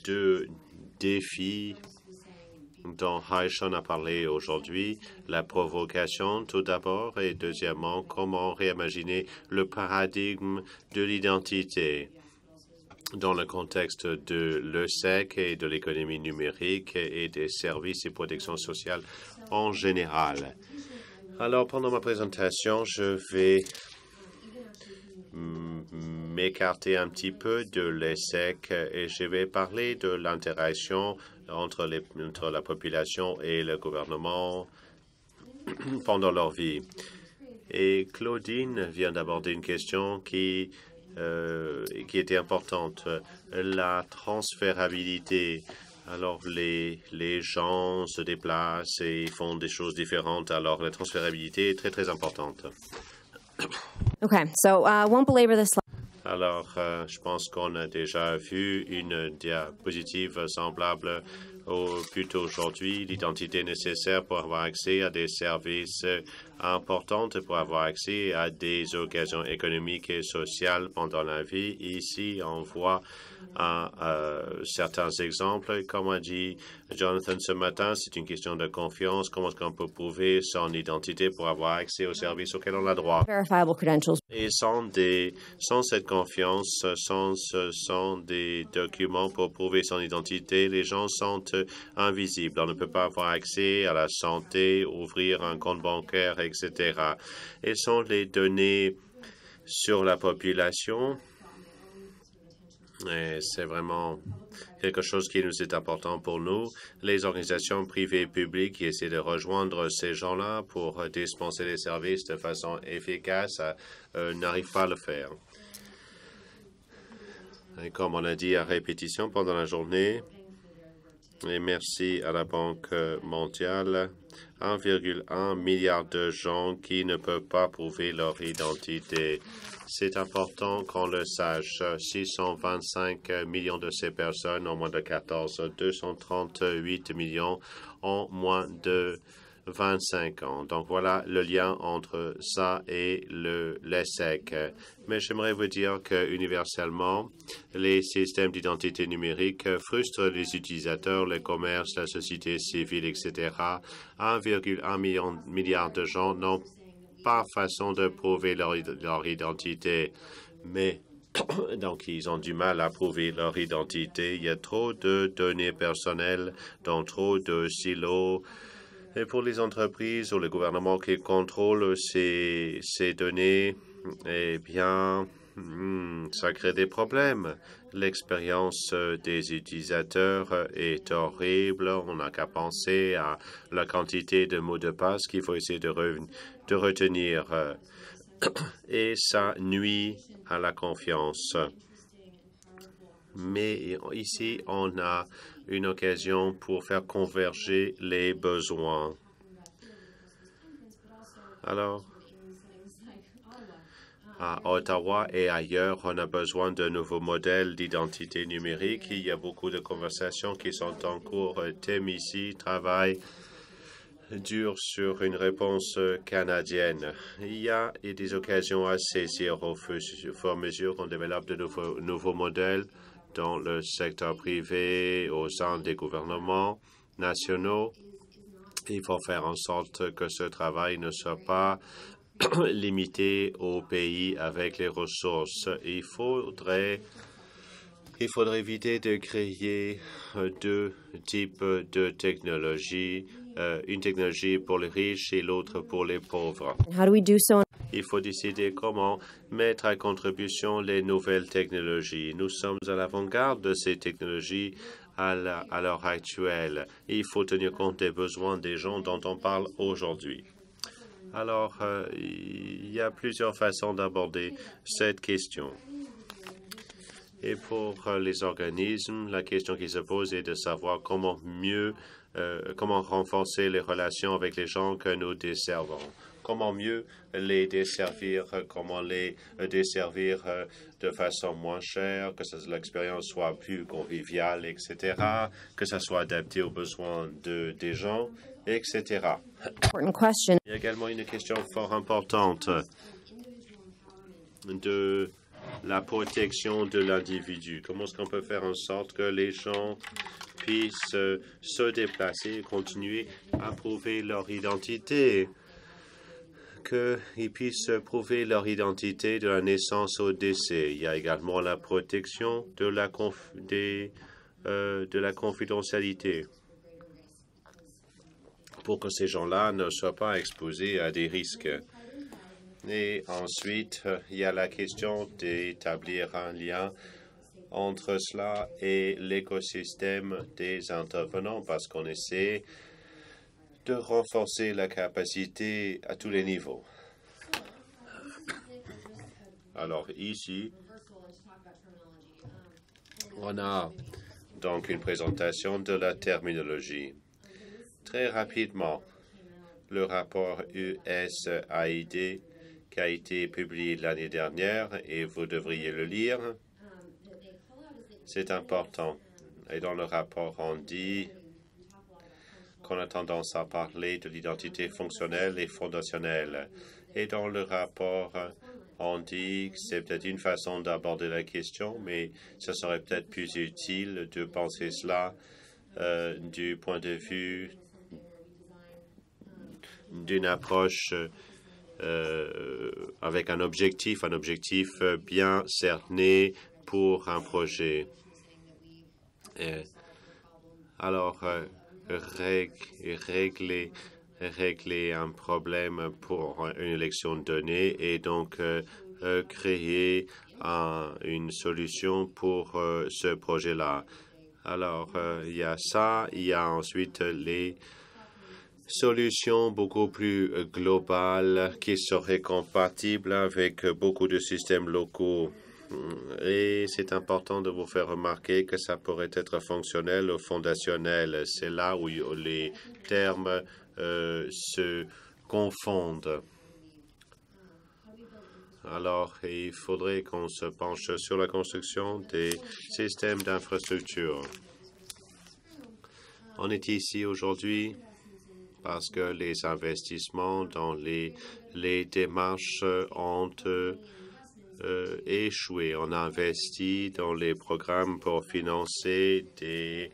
deux défis dont Haishan a parlé aujourd'hui, la provocation tout d'abord et deuxièmement, comment réimaginer le paradigme de l'identité dans le contexte de l'ESSEC et de l'économie numérique et des services et protections sociales en général. Alors, pendant ma présentation, je vais m'écarter un petit peu de l'ESSEC et je vais parler de l'interaction entre la population et le gouvernement pendant leur vie. Et Claudine vient d'aborder une question qui était importante, la transférabilité. Alors, les gens se déplacent et font des choses différentes. Alors, la transférabilité est très, très importante. Okay, so won't belabor this slide. Alors, je pense qu'on a déjà vu une diapositive semblable plus tôt aujourd'hui. L'identité nécessaire pour avoir accès à des services importants, pour avoir accès à des occasions économiques et sociales pendant la vie. Ici, on voit certains exemples. Comme a dit Jonathan ce matin, c'est une question de confiance. Comment est-ce qu'on peut prouver son identité pour avoir accès aux services auxquels on a droit? Verifiable credentials. Et sans cette confiance, sans des documents pour prouver son identité, les gens sont invisibles. On ne peut pas avoir accès à la santé, ouvrir un compte bancaire, etc. Et sont les données sur la population. Et c'est vraiment quelque chose qui nous est important pour nous. Les organisations privées et publiques qui essaient de rejoindre ces gens-là pour dispenser les services de façon efficace n'arrivent pas à le faire. Et comme on a dit à répétition pendant la journée, et merci à la Banque mondiale, 1,1 milliard de gens qui ne peuvent pas prouver leur identité. C'est important qu'on le sache. 625 millions de ces personnes ont moins de 14, 238 millions ont moins de 25 ans. Donc voilà le lien entre ça et l'ESSEC. Mais j'aimerais vous dire que universellement, les systèmes d'identité numérique frustrent les utilisateurs, le commerce, la société civile, etc. 1,1 milliard de gens n'ont pas façon de prouver leur identité. Mais donc, ils ont du mal à prouver leur identité. Il y a trop de données personnelles dans trop de silos. Et pour les entreprises ou le gouvernement qui contrôlent ces données, eh bien, ça crée des problèmes. L'expérience des utilisateurs est horrible. On n'a qu'à penser à la quantité de mots de passe qu'il faut essayer de retenir. Et ça nuit à la confiance. Mais ici, on a une occasion pour faire converger les besoins. Alors, à Ottawa et ailleurs, on a besoin de nouveaux modèles d'identité numérique. Il y a beaucoup de conversations qui sont en cours. Tim ici travaille dur sur une réponse canadienne. Il y a des occasions à saisir au fur et à mesure qu'on développe de nouveaux modèles dans le secteur privé, au sein des gouvernements nationaux. Il faut faire en sorte que ce travail ne soit pas limité aux pays avec les ressources. Il faudrait éviter de créer deux types de technologies, une technologie pour les riches et l'autre pour les pauvres. How do we do so? Il faut décider comment mettre à contribution les nouvelles technologies. Nous sommes à l'avant-garde de ces technologies à l'heure actuelle. Il faut tenir compte des besoins des gens dont on parle aujourd'hui. Alors, il y a plusieurs façons d'aborder cette question. Et pour les organismes, la question qui se pose est de savoir comment renforcer les relations avec les gens que nous desservons. Comment mieux les desservir, comment les desservir de façon moins chère, que l'expérience soit plus conviviale, etc., que ça soit adapté aux besoins des gens, etc. Il y a également une question fort importante de la protection de l'individu. Comment est-ce qu'on peut faire en sorte que les gens puissent se déplacer et continuer à prouver leur identité, qu'ils puissent prouver leur identité de la naissance au décès. Il y a également la protection de la confidentialité pour que ces gens-là ne soient pas exposés à des risques. Et ensuite, il y a la question d'établir un lien entre cela et l'écosystème des intervenants, parce qu'on essaie de renforcer la capacité à tous les niveaux. Alors ici, on a donc une présentation de la terminologie. Très rapidement, le rapport USAID qui a été publié l'année dernière, et vous devriez le lire. C'est important. Et dans le rapport, on dit qu'on a tendance à parler de l'identité fonctionnelle et fondationnelle. Et dans le rapport, on dit que c'est peut-être une façon d'aborder la question, mais ce serait peut-être plus utile de penser cela du point de vue d'une approche avec un objectif bien cerné pour un projet. Alors, régler un problème pour une élection donnée et donc créer une solution pour ce projet-là. Alors, il y a ça, il y a ensuite les solutions beaucoup plus globales qui seraient compatibles avec beaucoup de systèmes locaux. Et c'est important de vous faire remarquer que ça pourrait être fonctionnel ou fondationnel. C'est là où les termes se confondent. Alors, il faudrait qu'on se penche sur la construction des systèmes d'infrastructure. On est ici aujourd'hui parce que les investissements dans les démarches ont échoué. On a investi dans les programmes pour financer des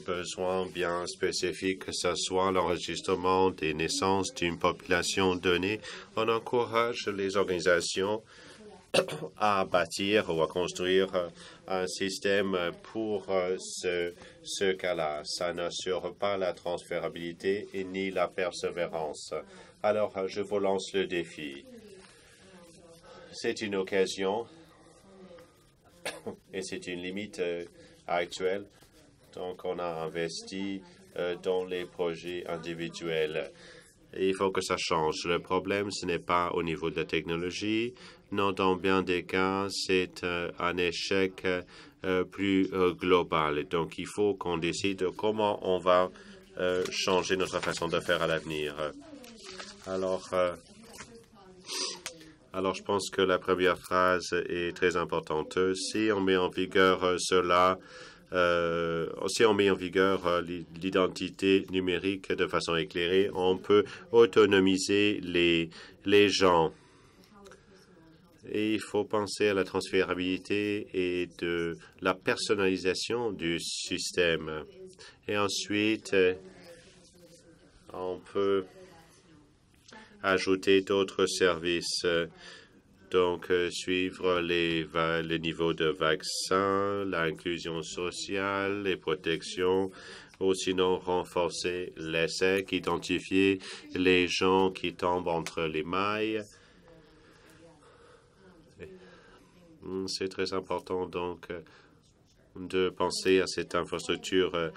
besoins bien spécifiques, que ce soit l'enregistrement des naissances d'une population donnée. On encourage les organisations à bâtir ou à construire un système pour ce cas-là. Ça n'assure pas la transférabilité et ni la persévérance. Alors, je vous lance le défi. C'est une occasion et c'est une limite actuelle. Donc, on a investi dans les projets individuels. Et il faut que ça change. Le problème, ce n'est pas au niveau de la technologie. Non, dans bien des cas, c'est un échec plus global. Donc, il faut qu'on décide comment on va changer notre façon de faire à l'avenir. Alors, je pense que la première phrase est très importante. Si on met en vigueur cela, si on met en vigueur l'identité numérique de façon éclairée, on peut autonomiser les gens. Et il faut penser à la transférabilité et de la personnalisation du système. Et ensuite, on peut ajouter d'autres services. Donc, suivre les niveaux de vaccins, l'inclusion sociale, les protections, ou sinon renforcer l'ESSEC, identifier les gens qui tombent entre les mailles. C'est très important, donc, de penser à cette infrastructure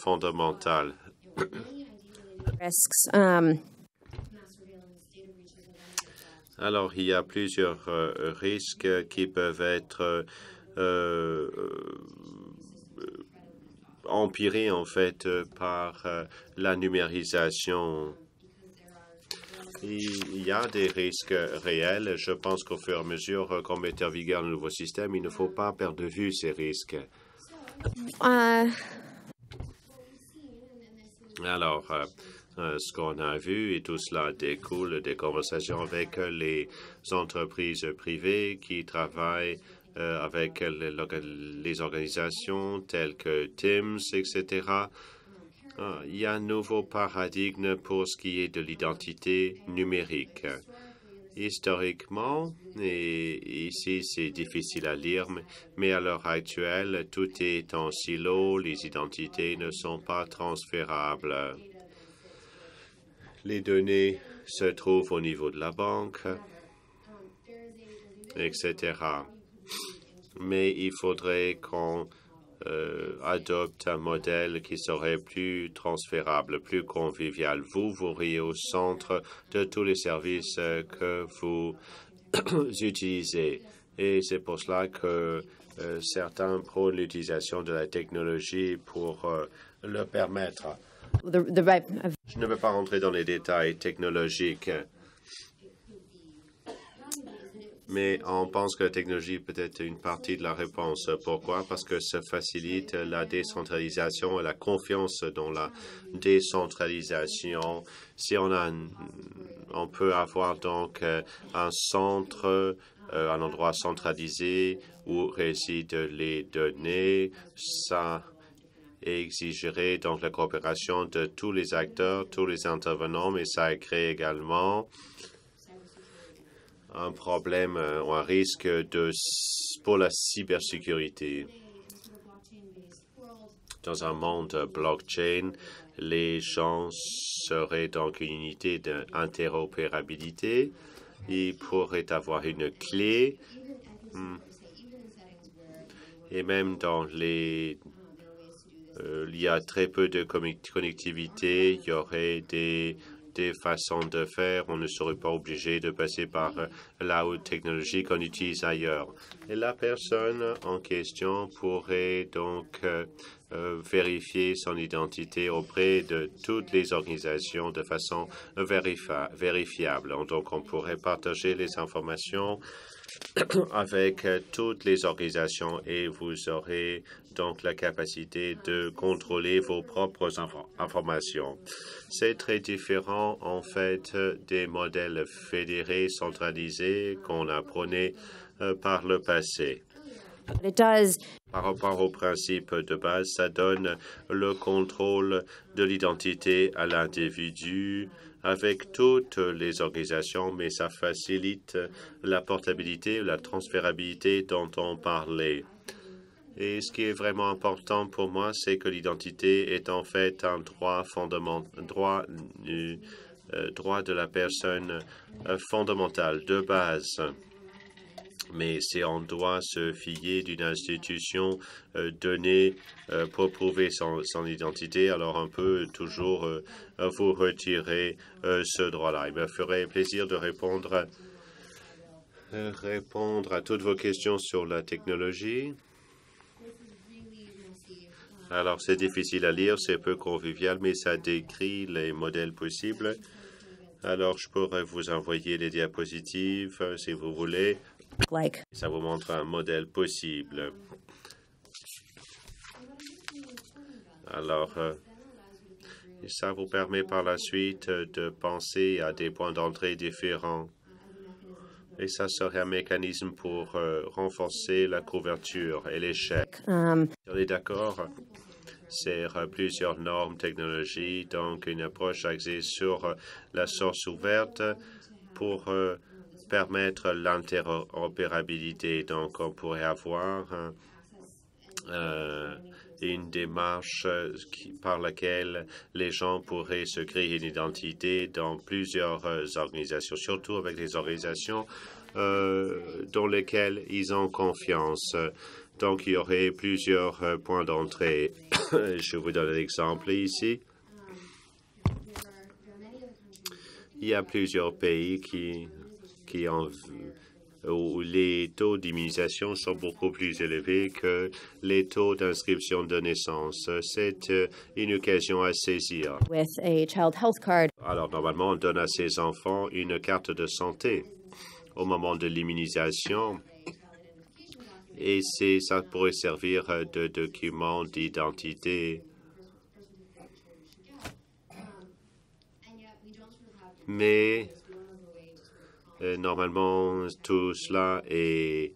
fondamentale. Alors, il y a plusieurs risques qui peuvent être empirés, en fait, par la numérisation. Il y a des risques réels. Je pense qu'au fur et à mesure qu'on met en vigueur le nouveau système, il ne faut pas perdre de vue ces risques. Alors, ce qu'on a vu, et tout cela découle des conversations avec les entreprises privées qui travaillent avec les organisations telles que Teams, etc. Il y a un nouveau paradigme pour ce qui est de l'identité numérique. Historiquement, et ici c'est difficile à lire, mais à l'heure actuelle, tout est en silo, les identités ne sont pas transférables. Les données se trouvent au niveau de la banque, etc. Mais il faudrait qu'on adopte un modèle qui serait plus transférable, plus convivial. Vous seriez au centre de tous les services que vous utilisez. Et c'est pour cela que certains prônent l'utilisation de la technologie pour le permettre. Je ne veux pas rentrer dans les détails technologiques, mais on pense que la technologie peut être une partie de la réponse. Pourquoi? Parce que ça facilite la décentralisation et la confiance dans la décentralisation. Si on peut avoir donc un centre, un endroit centralisé où résident les données, ça exigerait donc la coopération de tous les acteurs, tous les intervenants, mais ça crée également un problème ou un risque pour la cybersécurité. Dans un monde blockchain, les gens seraient donc une unité d'interopérabilité. Ils pourraient avoir une clé. Et même dans les... il y a très peu de connectivité. Il y aurait des façons de faire. On ne serait pas obligé de passer par la haute technologie qu'on utilise ailleurs. Et la personne en question pourrait donc vérifier son identité auprès de toutes les organisations de façon vérifiable. Donc, on pourrait partager les informations avec toutes les organisations et vous aurez donc la capacité de contrôler vos propres informations. C'est très différent, en fait, des modèles fédérés centralisés qu'on a prônés par le passé. Par rapport au principe de base, ça donne le contrôle de l'identité à l'individu avec toutes les organisations, mais ça facilite la portabilité, la transférabilité dont on parlait. Et ce qui est vraiment important pour moi, c'est que l'identité est en fait un droit fondamental, droit de la personne fondamental, de base. Mais si on doit se fier d'une institution donnée pour prouver son identité, alors on peut toujours vous retirer ce droit-là. Il me ferait plaisir de répondre à toutes vos questions sur la technologie. Alors, c'est difficile à lire, c'est peu convivial, mais ça décrit les modèles possibles. Alors, je pourrais vous envoyer les diapositives si vous voulez. Ça vous montre un modèle possible. Alors, ça vous permet par la suite de penser à des points d'entrée différents. Et ça serait un mécanisme pour renforcer la couverture et l'échec. On est d'accord? C'est plusieurs normes, technologies, donc une approche axée sur la source ouverte pour permettre l'interopérabilité. Donc, on pourrait avoir une démarche par laquelle les gens pourraient se créer une identité dans plusieurs organisations, surtout avec les organisations dans lesquelles ils ont confiance. Donc, il y aurait plusieurs points d'entrée. Je vous donne un exemple ici. Il y a plusieurs pays où les taux d'immunisation sont beaucoup plus élevés que les taux d'inscription de naissance. C'est une occasion à saisir. Alors, normalement, on donne à ses enfants une carte de santé au moment de l'immunisation. Et ça pourrait servir de document d'identité. mais normalement, tout cela est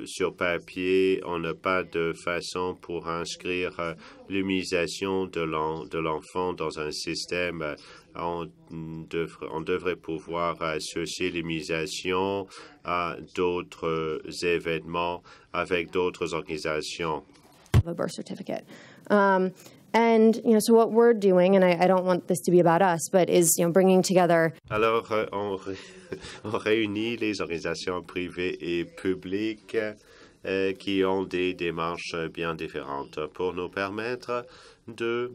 sur papier. On n'a pas de façon pour inscrire l'immunisation de l'enfant dans un système. On devrait pouvoir associer l'immunisation à d'autres événements avec d'autres organisations. A birth certificate. And, so what we're doing, and I don't want this to be about us, but is, bringing together. Alors, on réunit les organisations privées et publiques qui ont des démarches bien différentes pour nous permettre de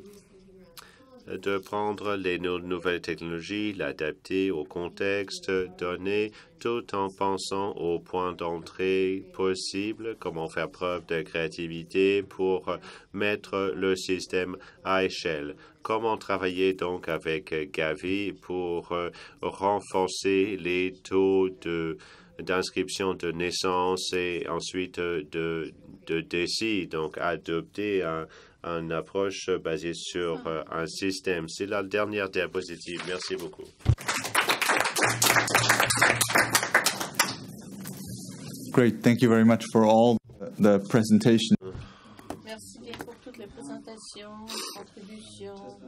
prendre les nouvelles technologies, l'adapter au contexte donné, tout en pensant aux points d'entrée possibles, comment faire preuve de créativité pour mettre le système à échelle. Comment travailler donc avec Gavi pour renforcer les taux d'inscription de naissance et ensuite de décès, donc adopter une approche basée sur un système. C'est la dernière diapositive. Merci beaucoup. Great. Thank you very much for all the presentation. Merci bien pour toutes les présentations, les contributions.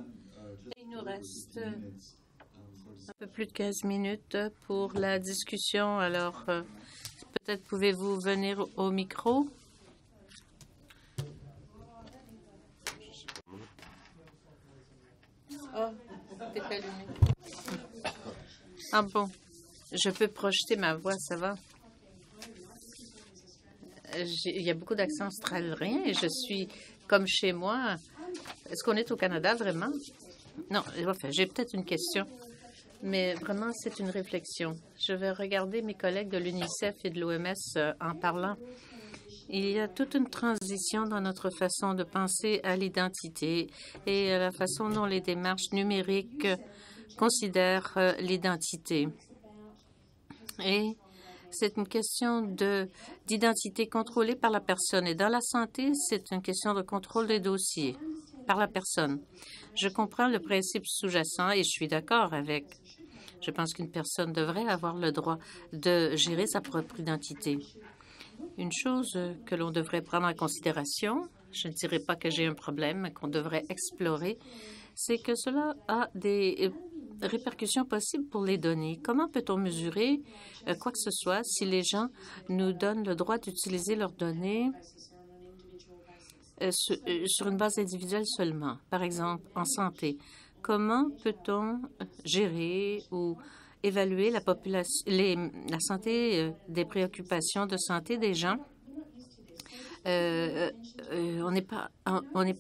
Il nous reste un peu plus de 15 minutes pour la discussion. Alors, peut-être pouvez-vous venir au micro? Oh, t'es allumé. Ah bon, je peux projeter ma voix, ça va? Il y a beaucoup d'accents australiens et je suis comme chez moi. Est-ce qu'on est au Canada vraiment? Non, enfin, j'ai peut-être une question, mais vraiment, c'est une réflexion. Je vais regarder mes collègues de l'UNICEF et de l'OMS en parlant. Il y a toute une transition dans notre façon de penser à l'identité et à la façon dont les démarches numériques considèrent l'identité. Et c'est une question d'identité contrôlée par la personne. Et dans la santé, c'est une question de contrôle des dossiers par la personne. Je comprends le principe sous-jacent et je suis d'accord avec. Je pense qu'une personne devrait avoir le droit de gérer sa propre identité. Une chose que l'on devrait prendre en considération, je ne dirais pas que j'ai un problème, mais qu'on devrait explorer, c'est que cela a des répercussions possibles pour les données. Comment peut-on mesurer quoi que ce soit si les gens nous donnent le droit d'utiliser leurs données sur une base individuelle seulement? Par exemple, en santé, comment peut-on gérer ou évaluer la santé des préoccupations de santé des gens? On n'est pas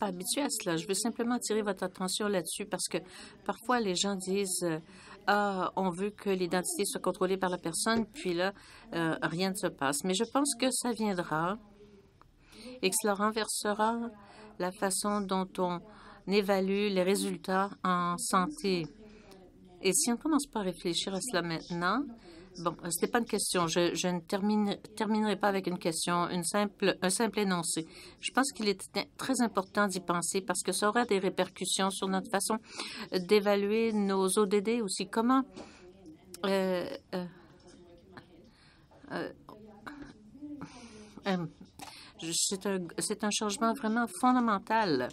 habitué à cela. Je veux simplement attirer votre attention là-dessus parce que parfois les gens disent on veut que l'identité soit contrôlée par la personne, puis là, rien ne se passe. Mais je pense que ça viendra et que cela renversera la façon dont on évalue les résultats en santé. Et si on ne commence pas à réfléchir à cela maintenant, bon, ce n'est pas une question. Je ne terminerai pas avec une question, un simple énoncé. Je pense qu'il est très important d'y penser parce que ça aura des répercussions sur notre façon d'évaluer nos ODD aussi. Comment c'est un changement vraiment fondamental.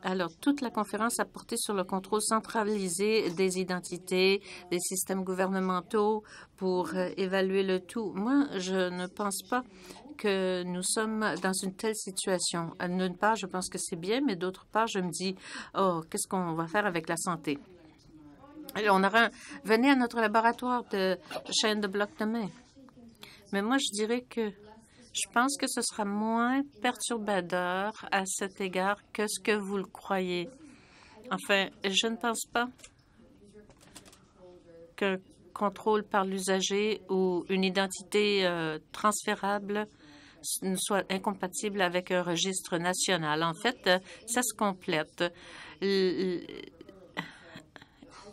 Alors, toute la conférence a porté sur le contrôle centralisé des identités, des systèmes gouvernementaux pour évaluer le tout. Moi, je ne pense pas que nous sommes dans une telle situation. D'une part, je pense que c'est bien, mais d'autre part, je me dis, oh, qu'est-ce qu'on va faire avec la santé? Alors, venez à notre laboratoire de chaîne de blocs demain. Mais moi, je dirais que je pense que ce sera moins perturbateur à cet égard que ce que vous le croyez. Enfin, je ne pense pas qu'un contrôle par l'usager ou une identité transférable soit incompatible avec un registre national. En fait, ça se complète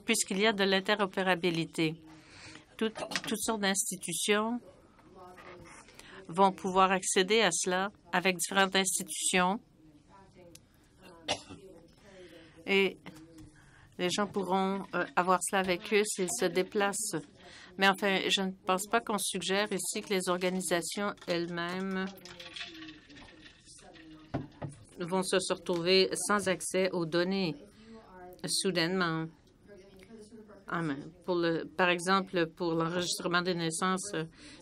puisqu'il y a de l'interopérabilité. Toutes sortes d'institutions vont pouvoir accéder à cela avec différentes institutions. Et Les gens pourront avoir cela avec eux s'ils se déplacent. Mais enfin, je ne pense pas qu'on suggère ici que les organisations elles-mêmes vont se retrouver sans accès aux données soudainement. Par exemple, pour l'enregistrement des naissances,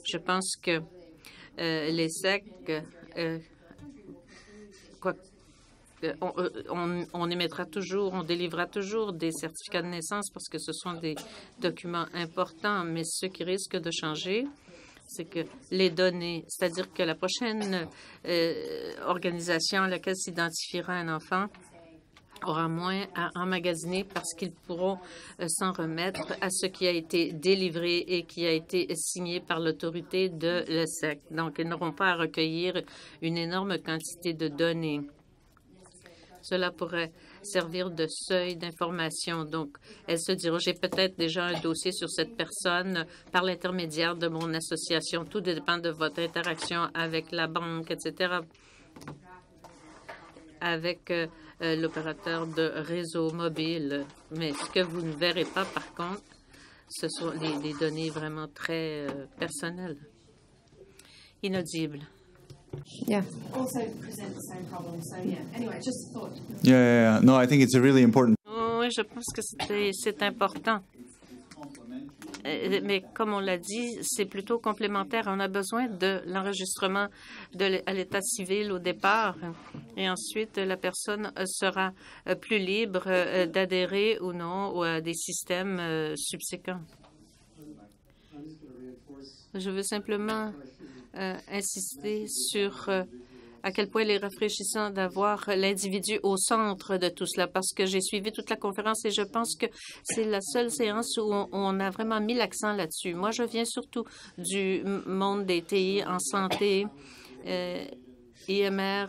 je pense que les SEC, on émettra toujours, on délivrera toujours des certificats de naissance parce que ce sont des documents importants, mais ce qui risque de changer, c'est que les données, c'est-à-dire que la prochaine organisation à laquelle s'identifiera un enfant aura moins à emmagasiner parce qu'ils pourront s'en remettre à ce qui a été délivré et qui a été signé par l'autorité de l'ESSEC. Donc, ils n'auront pas à recueillir une énorme quantité de données. Cela pourrait servir de seuil d'information. Donc, elles se diront, j'ai peut-être déjà un dossier sur cette personne par l'intermédiaire de mon association. Tout dépend de votre interaction avec la banque, etc., avec l'opérateur de réseau mobile. Mais ce que vous ne verrez pas, par contre, ce sont des données vraiment très personnelles. Inaudible. Yeah. Also present the same problem. So yeah. Anyway, just thought. Yeah. No, I think it's a really important. Oui, je pense que c'est important. Mais comme on l'a dit, c'est plutôt complémentaire. On a besoin de l'enregistrement à l'état civil au départ. Et ensuite, la personne sera plus libre d'adhérer ou non à des systèmes subséquents. Je veux simplement insister sur à quel point il est rafraîchissant d'avoir l'individu au centre de tout cela, parce que j'ai suivi toute la conférence et je pense que c'est la seule séance où on a vraiment mis l'accent là-dessus. Moi, je viens surtout du monde des TI en santé. IMR,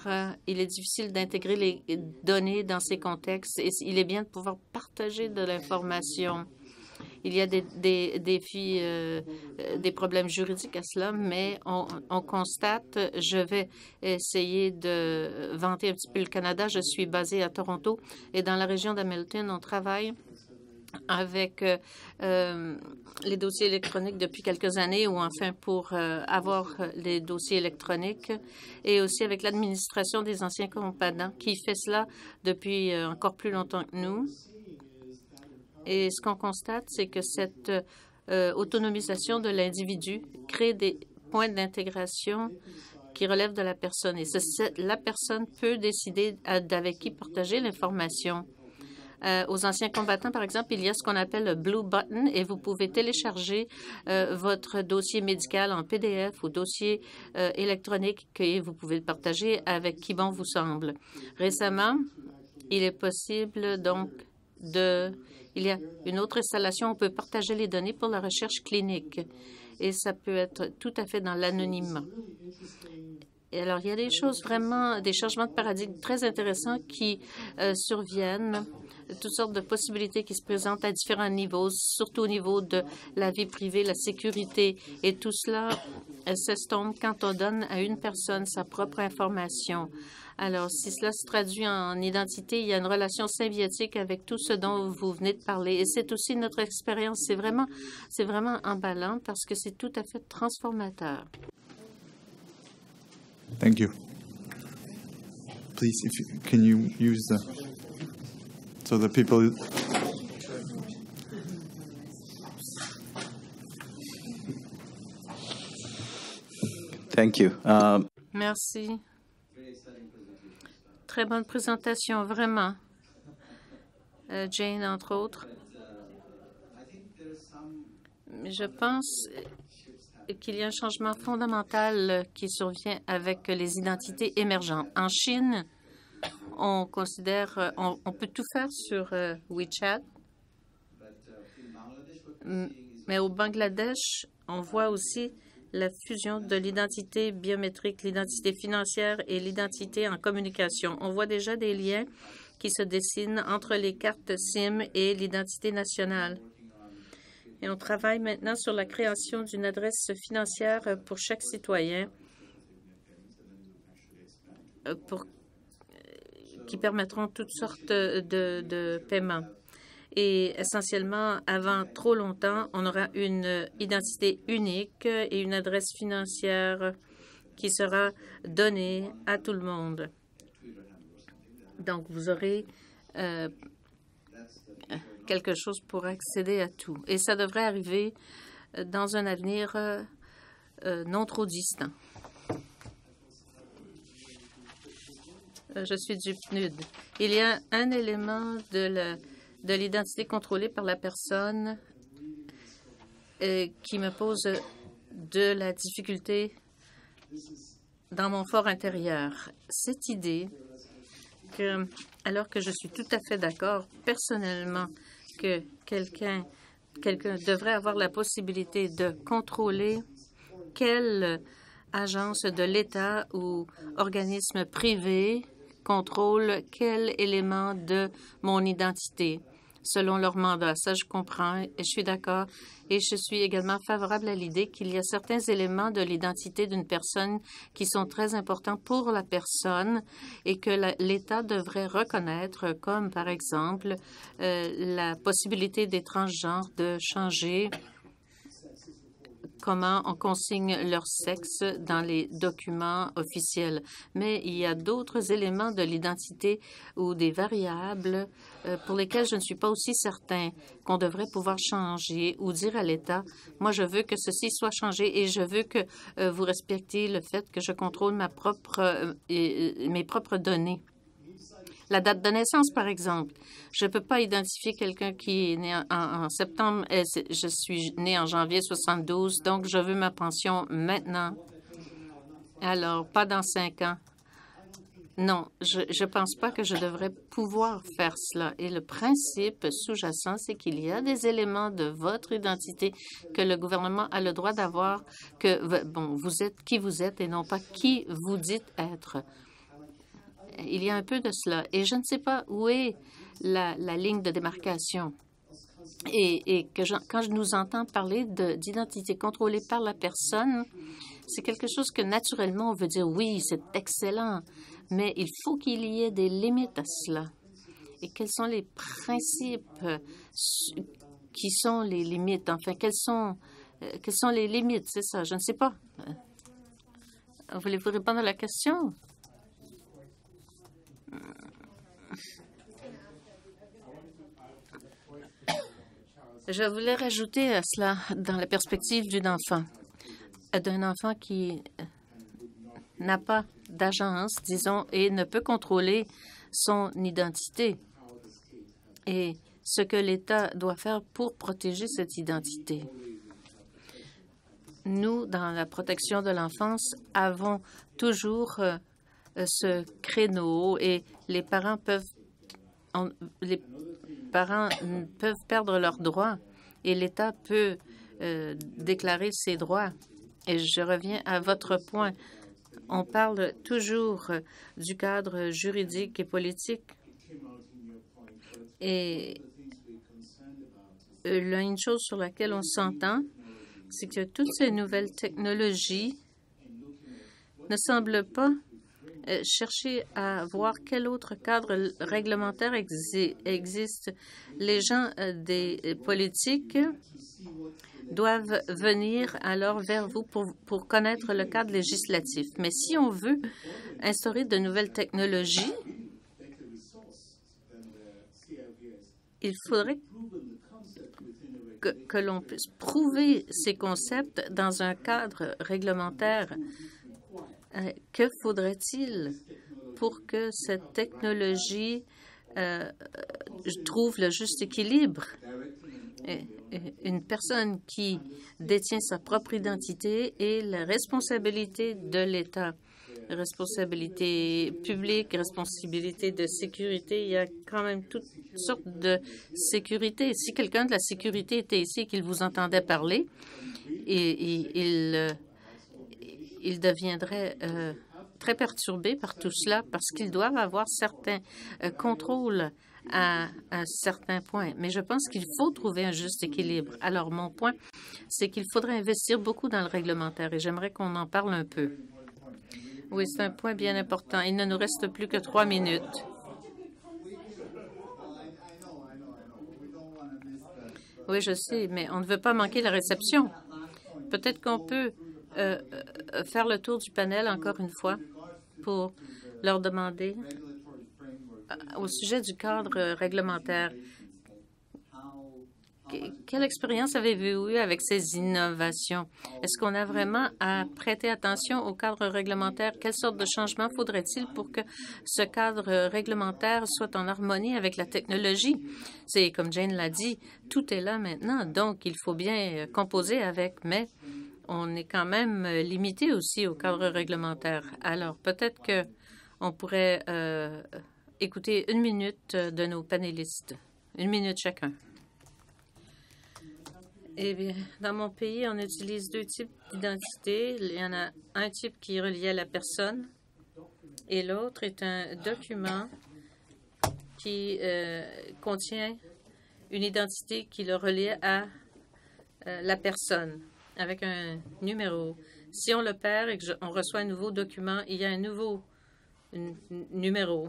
il est difficile d'intégrer les données dans ces contextes et il est bien de pouvoir partager de l'information. Il y a des défis, des problèmes juridiques à cela, mais on constate, je vais essayer de vanter un petit peu le Canada. Je suis basée à Toronto et dans la région d'Hamilton, on travaille avec les dossiers électroniques depuis quelques années, ou enfin pour avoir les dossiers électroniques, et aussi avec l'administration des anciens combattants qui fait cela depuis encore plus longtemps que nous. Et ce qu'on constate, c'est que cette autonomisation de l'individu crée des points d'intégration qui relèvent de la personne. Et la personne peut décider avec qui partager l'information. Aux anciens combattants, par exemple, il y a ce qu'on appelle le Blue Button et vous pouvez télécharger votre dossier médical en PDF ou dossier électronique et vous pouvez le partager avec qui bon vous semble. Récemment, il est possible donc il y a une autre installation, on peut partager les données pour la recherche clinique et ça peut être tout à fait dans l'anonymat. Et alors, il y a des choses vraiment, des changements de paradigme très intéressants qui surviennent, toutes sortes de possibilités qui se présentent à différents niveaux, surtout au niveau de la vie privée, la sécurité, et tout cela s'estompe quand on donne à une personne sa propre information. Alors, si cela se traduit en identité, il y a une relation symbiotique avec tout ce dont vous venez de parler. Et c'est aussi notre expérience. C'est vraiment emballant parce que c'est tout à fait transformateur. Thank you. Please, can you use so the people. Thank you. Merci. Très bonne présentation, vraiment. Jane, entre autres. Je pense qu'il y a un changement fondamental qui survient avec les identités émergentes. En Chine, on considère, on peut tout faire sur WeChat, mais au Bangladesh, on voit aussi la fusion de l'identité biométrique, l'identité financière et l'identité en communication. On voit déjà des liens qui se dessinent entre les cartes SIM et l'identité nationale. Et on travaille maintenant sur la création d'une adresse financière pour chaque citoyen qui permettront toutes sortes de paiements. Et essentiellement, avant trop longtemps, on aura une identité unique et une adresse financière qui sera donnée à tout le monde. Donc, vous aurez quelque chose pour accéder à tout. Et ça devrait arriver dans un avenir non trop distant. Je suis du PNUD. Il y a un élément de l'identité contrôlée par la personne qui me pose de la difficulté dans mon fort intérieur. Cette idée que, alors que je suis tout à fait d'accord personnellement que quelqu'un devrait avoir la possibilité de contrôler quelle agence de l'État ou organisme privé contrôle quel élément de mon identité selon leur mandat. Ça, je comprends et je suis d'accord. Et je suis également favorable à l'idée qu'il y a certains éléments de l'identité d'une personne qui sont très importants pour la personne et que l'État devrait reconnaître, comme par exemple la possibilité des transgenres de changer comment on consigne leur sexe dans les documents officiels. Mais il y a d'autres éléments de l'identité ou des variables pour lesquels je ne suis pas aussi certain qu'on devrait pouvoir changer ou dire à l'État, moi, je veux que ceci soit changé et je veux que vous respectiez le fait que je contrôle mes propres données. La date de naissance, par exemple. Je ne peux pas identifier quelqu'un qui est né en septembre. Je suis né en janvier 72, donc je veux ma pension maintenant. Alors, pas dans 5 ans. Non, je ne pense pas que je devrais pouvoir faire cela. Et le principe sous-jacent, c'est qu'il y a des éléments de votre identité que le gouvernement a le droit d'avoir, que, bon, vous êtes qui vous êtes et non pas qui vous dites être. Il y a un peu de cela. Et je ne sais pas où est la ligne de démarcation. Et quand je nous entends parler d'identité contrôlée par la personne, c'est quelque chose que naturellement on veut dire oui, c'est excellent, mais il faut qu'il y ait des limites à cela. Et quels sont les principes qui sont les limites? Enfin, quelles sont les limites? C'est ça, je ne sais pas. Voulez-vous répondre à la question? Je voulais rajouter à cela dans la perspective d'un enfant qui n'a pas d'agence, disons, et ne peut contrôler son identité et ce que l'État doit faire pour protéger cette identité. Nous, dans la protection de l'enfance, avons toujours ce créneau et les parents peuvent perdre leurs droits et l'État peut déclarer ses droits. Et je reviens à votre point. On parle toujours du cadre juridique et politique. Et une chose sur laquelle on s'entend, c'est que toutes ces nouvelles technologies ne semblent pas chercher à voir quel autre cadre réglementaire existe. Les gens des politiques doivent venir alors vers vous pour connaître le cadre législatif. Mais si on veut instaurer de nouvelles technologies, il faudrait que l'on puisse prouver ces concepts dans un cadre réglementaire. Que faudrait-il pour que cette technologie trouve le juste équilibre? Une personne qui détient sa propre identité et la responsabilité de l'État, responsabilité publique, responsabilité de sécurité, il y a quand même toutes sortes de sécurité. Si quelqu'un de la sécurité était ici et qu'il vous entendait parler, il deviendrait très perturbé par tout cela parce qu'ils doivent avoir certains contrôles à un certain point. Mais je pense qu'il faut trouver un juste équilibre. Alors, mon point, c'est qu'il faudrait investir beaucoup dans le réglementaire et j'aimerais qu'on en parle un peu. Oui, c'est un point bien important. Il ne nous reste plus que 3 minutes. Oui, je sais, mais on ne veut pas manquer la réception. Peut-être qu'on peut faire le tour du panel encore une fois pour leur demander au sujet du cadre réglementaire. Quelle expérience avez-vous eue avec ces innovations? Est-ce qu'on a vraiment à prêter attention au cadre réglementaire? Quelle sorte de changement faudrait-il pour que ce cadre réglementaire soit en harmonie avec la technologie? C'est comme Jane l'a dit, tout est là maintenant, donc il faut bien composer avec, mais on est quand même limité aussi au cadre réglementaire. Alors, peut-être qu'on pourrait écouter 1 minute de nos panélistes. 1 minute chacun. Eh bien, dans mon pays, on utilise 2 types d'identité. Il y en a un type qui est relié à la personne et l'autre est un document qui contient une identité qui le relie à la personne avec un numéro. Si on le perd et qu'on reçoit un nouveau document, il y a un nouveau numéro.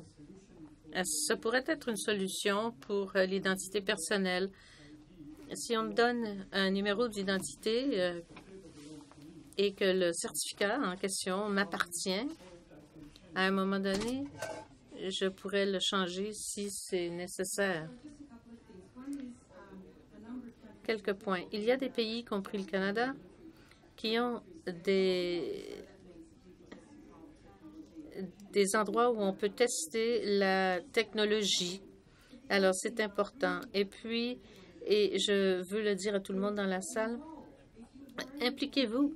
Ça pourrait être une solution pour l'identité personnelle. Si on me donne un numéro d'identité et que le certificat en question m'appartient, à un moment donné, je pourrais le changer si c'est nécessaire. Quelques points. Il y a des pays, y compris le Canada, qui ont des endroits où on peut tester la technologie. Alors, c'est important. Et puis, et je veux le dire à tout le monde dans la salle, impliquez-vous.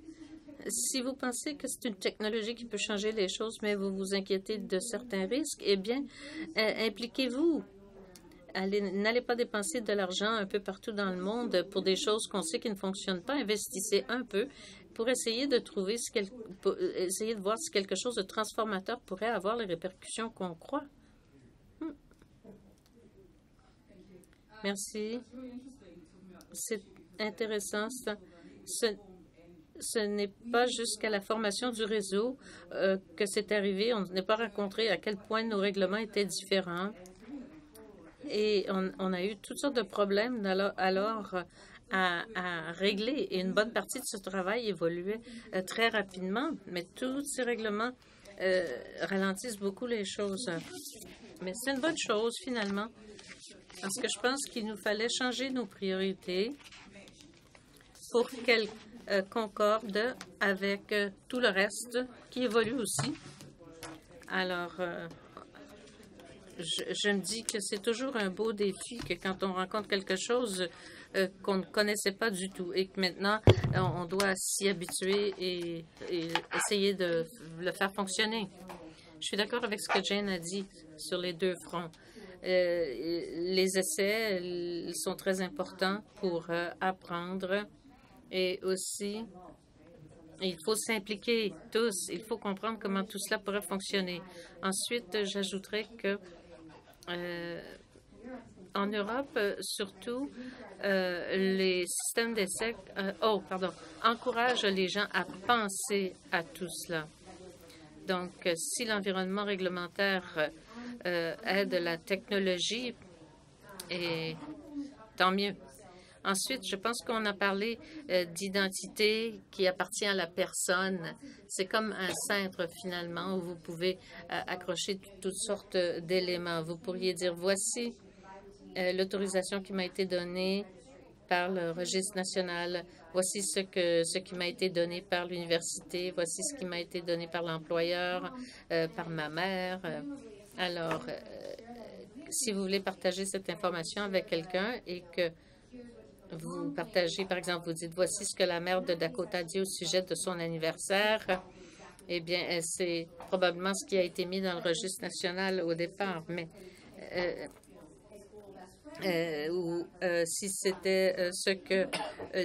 Si vous pensez que c'est une technologie qui peut changer les choses, mais vous vous inquiétez de certains risques, eh bien, impliquez-vous. N'allez pas dépenser de l'argent un peu partout dans le monde pour des choses qu'on sait qui ne fonctionnent pas. Investissez un peu pour essayer de trouver essayer de voir si quelque chose de transformateur pourrait avoir les répercussions qu'on croit. Merci. C'est intéressant. Ce n'est pas jusqu'à la formation du réseau que c'est arrivé. On n'est pas rencontré à quel point nos règlements étaient différents. Et on a eu toutes sortes de problèmes alors à régler. Et une bonne partie de ce travail évoluait très rapidement. Mais tous ces règlements ralentissent beaucoup les choses. Mais c'est une bonne chose, finalement. Parce que je pense qu'il nous fallait changer nos priorités pour qu'elles concordent avec tout le reste qui évolue aussi. Alors, je me dis que c'est toujours un beau défi que quand on rencontre quelque chose qu'on ne connaissait pas du tout et que maintenant, on doit s'y habituer et essayer de le faire fonctionner. Je suis d'accord avec ce que Jane a dit sur les 2 fronts. Les essais ils sont très importants pour apprendre et aussi il faut s'impliquer tous. Il faut comprendre comment tout cela pourrait fonctionner. Ensuite, j'ajouterais que en Europe, surtout, les systèmes d'essais encouragent les gens à penser à tout cela. Donc, si l'environnement réglementaire aide la technologie, et tant mieux. Ensuite, je pense qu'on a parlé d'identité qui appartient à la personne. C'est comme un cintre, finalement, où vous pouvez accrocher toutes sortes d'éléments. Vous pourriez dire, voici l'autorisation qui m'a été donnée par le registre national. Voici ce qui m'a été donné par l'université. Voici ce qui m'a été donné par l'employeur, par ma mère. Alors, si vous voulez partager cette information avec quelqu'un et que vous partagez, par exemple, vous dites, voici ce que la maire de Dakota dit au sujet de son anniversaire, eh bien, c'est probablement ce qui a été mis dans le registre national au départ, mais si c'était ce que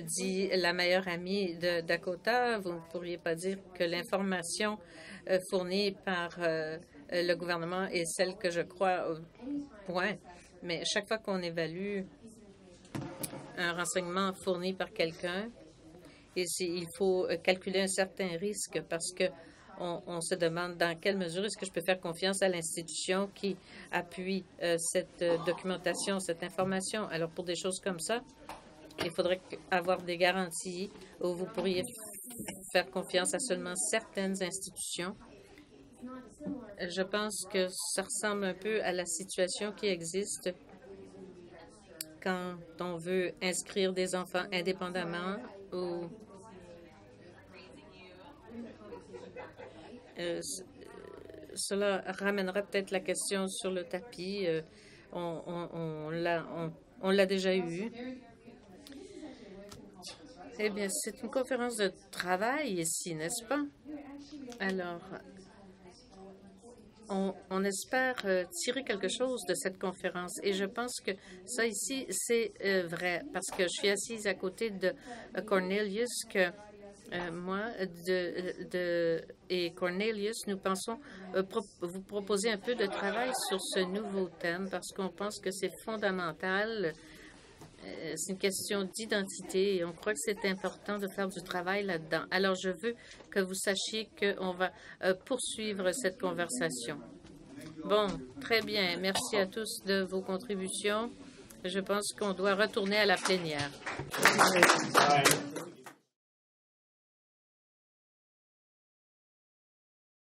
dit la meilleure amie de Dakota, vous ne pourriez pas dire que l'information fournie par le gouvernement est celle que je crois, point. Mais chaque fois qu'on évalue un renseignement fourni par quelqu'un, il faut calculer un certain risque parce que on se demande dans quelle mesure est-ce que je peux faire confiance à l'institution qui appuie cette documentation, cette information. Alors, pour des choses comme ça, Il faudrait avoir des garanties où vous pourriez faire confiance à seulement certaines institutions. Je pense que ça ressemble un peu à la situation qui existe quand on veut inscrire des enfants indépendamment ou cela ramènera peut-être la question sur le tapis. On l'a déjà eu. Eh bien, c'est une conférence de travail ici, n'est-ce pas? Alors, on espère tirer quelque chose de cette conférence. Et je pense que ça ici, c'est vrai, parce que je suis assise à côté de Cornelius, que moi et Cornelius, nous pensons vous proposer un peu de travail sur ce nouveau thème, parce qu'on pense que c'est fondamental. C'est une question d'identité et on croit que c'est important de faire du travail là-dedans. Alors, je veux que vous sachiez qu'on va poursuivre cette conversation. Bon, très bien. Merci à tous de vos contributions. Je pense qu'on doit retourner à la plénière.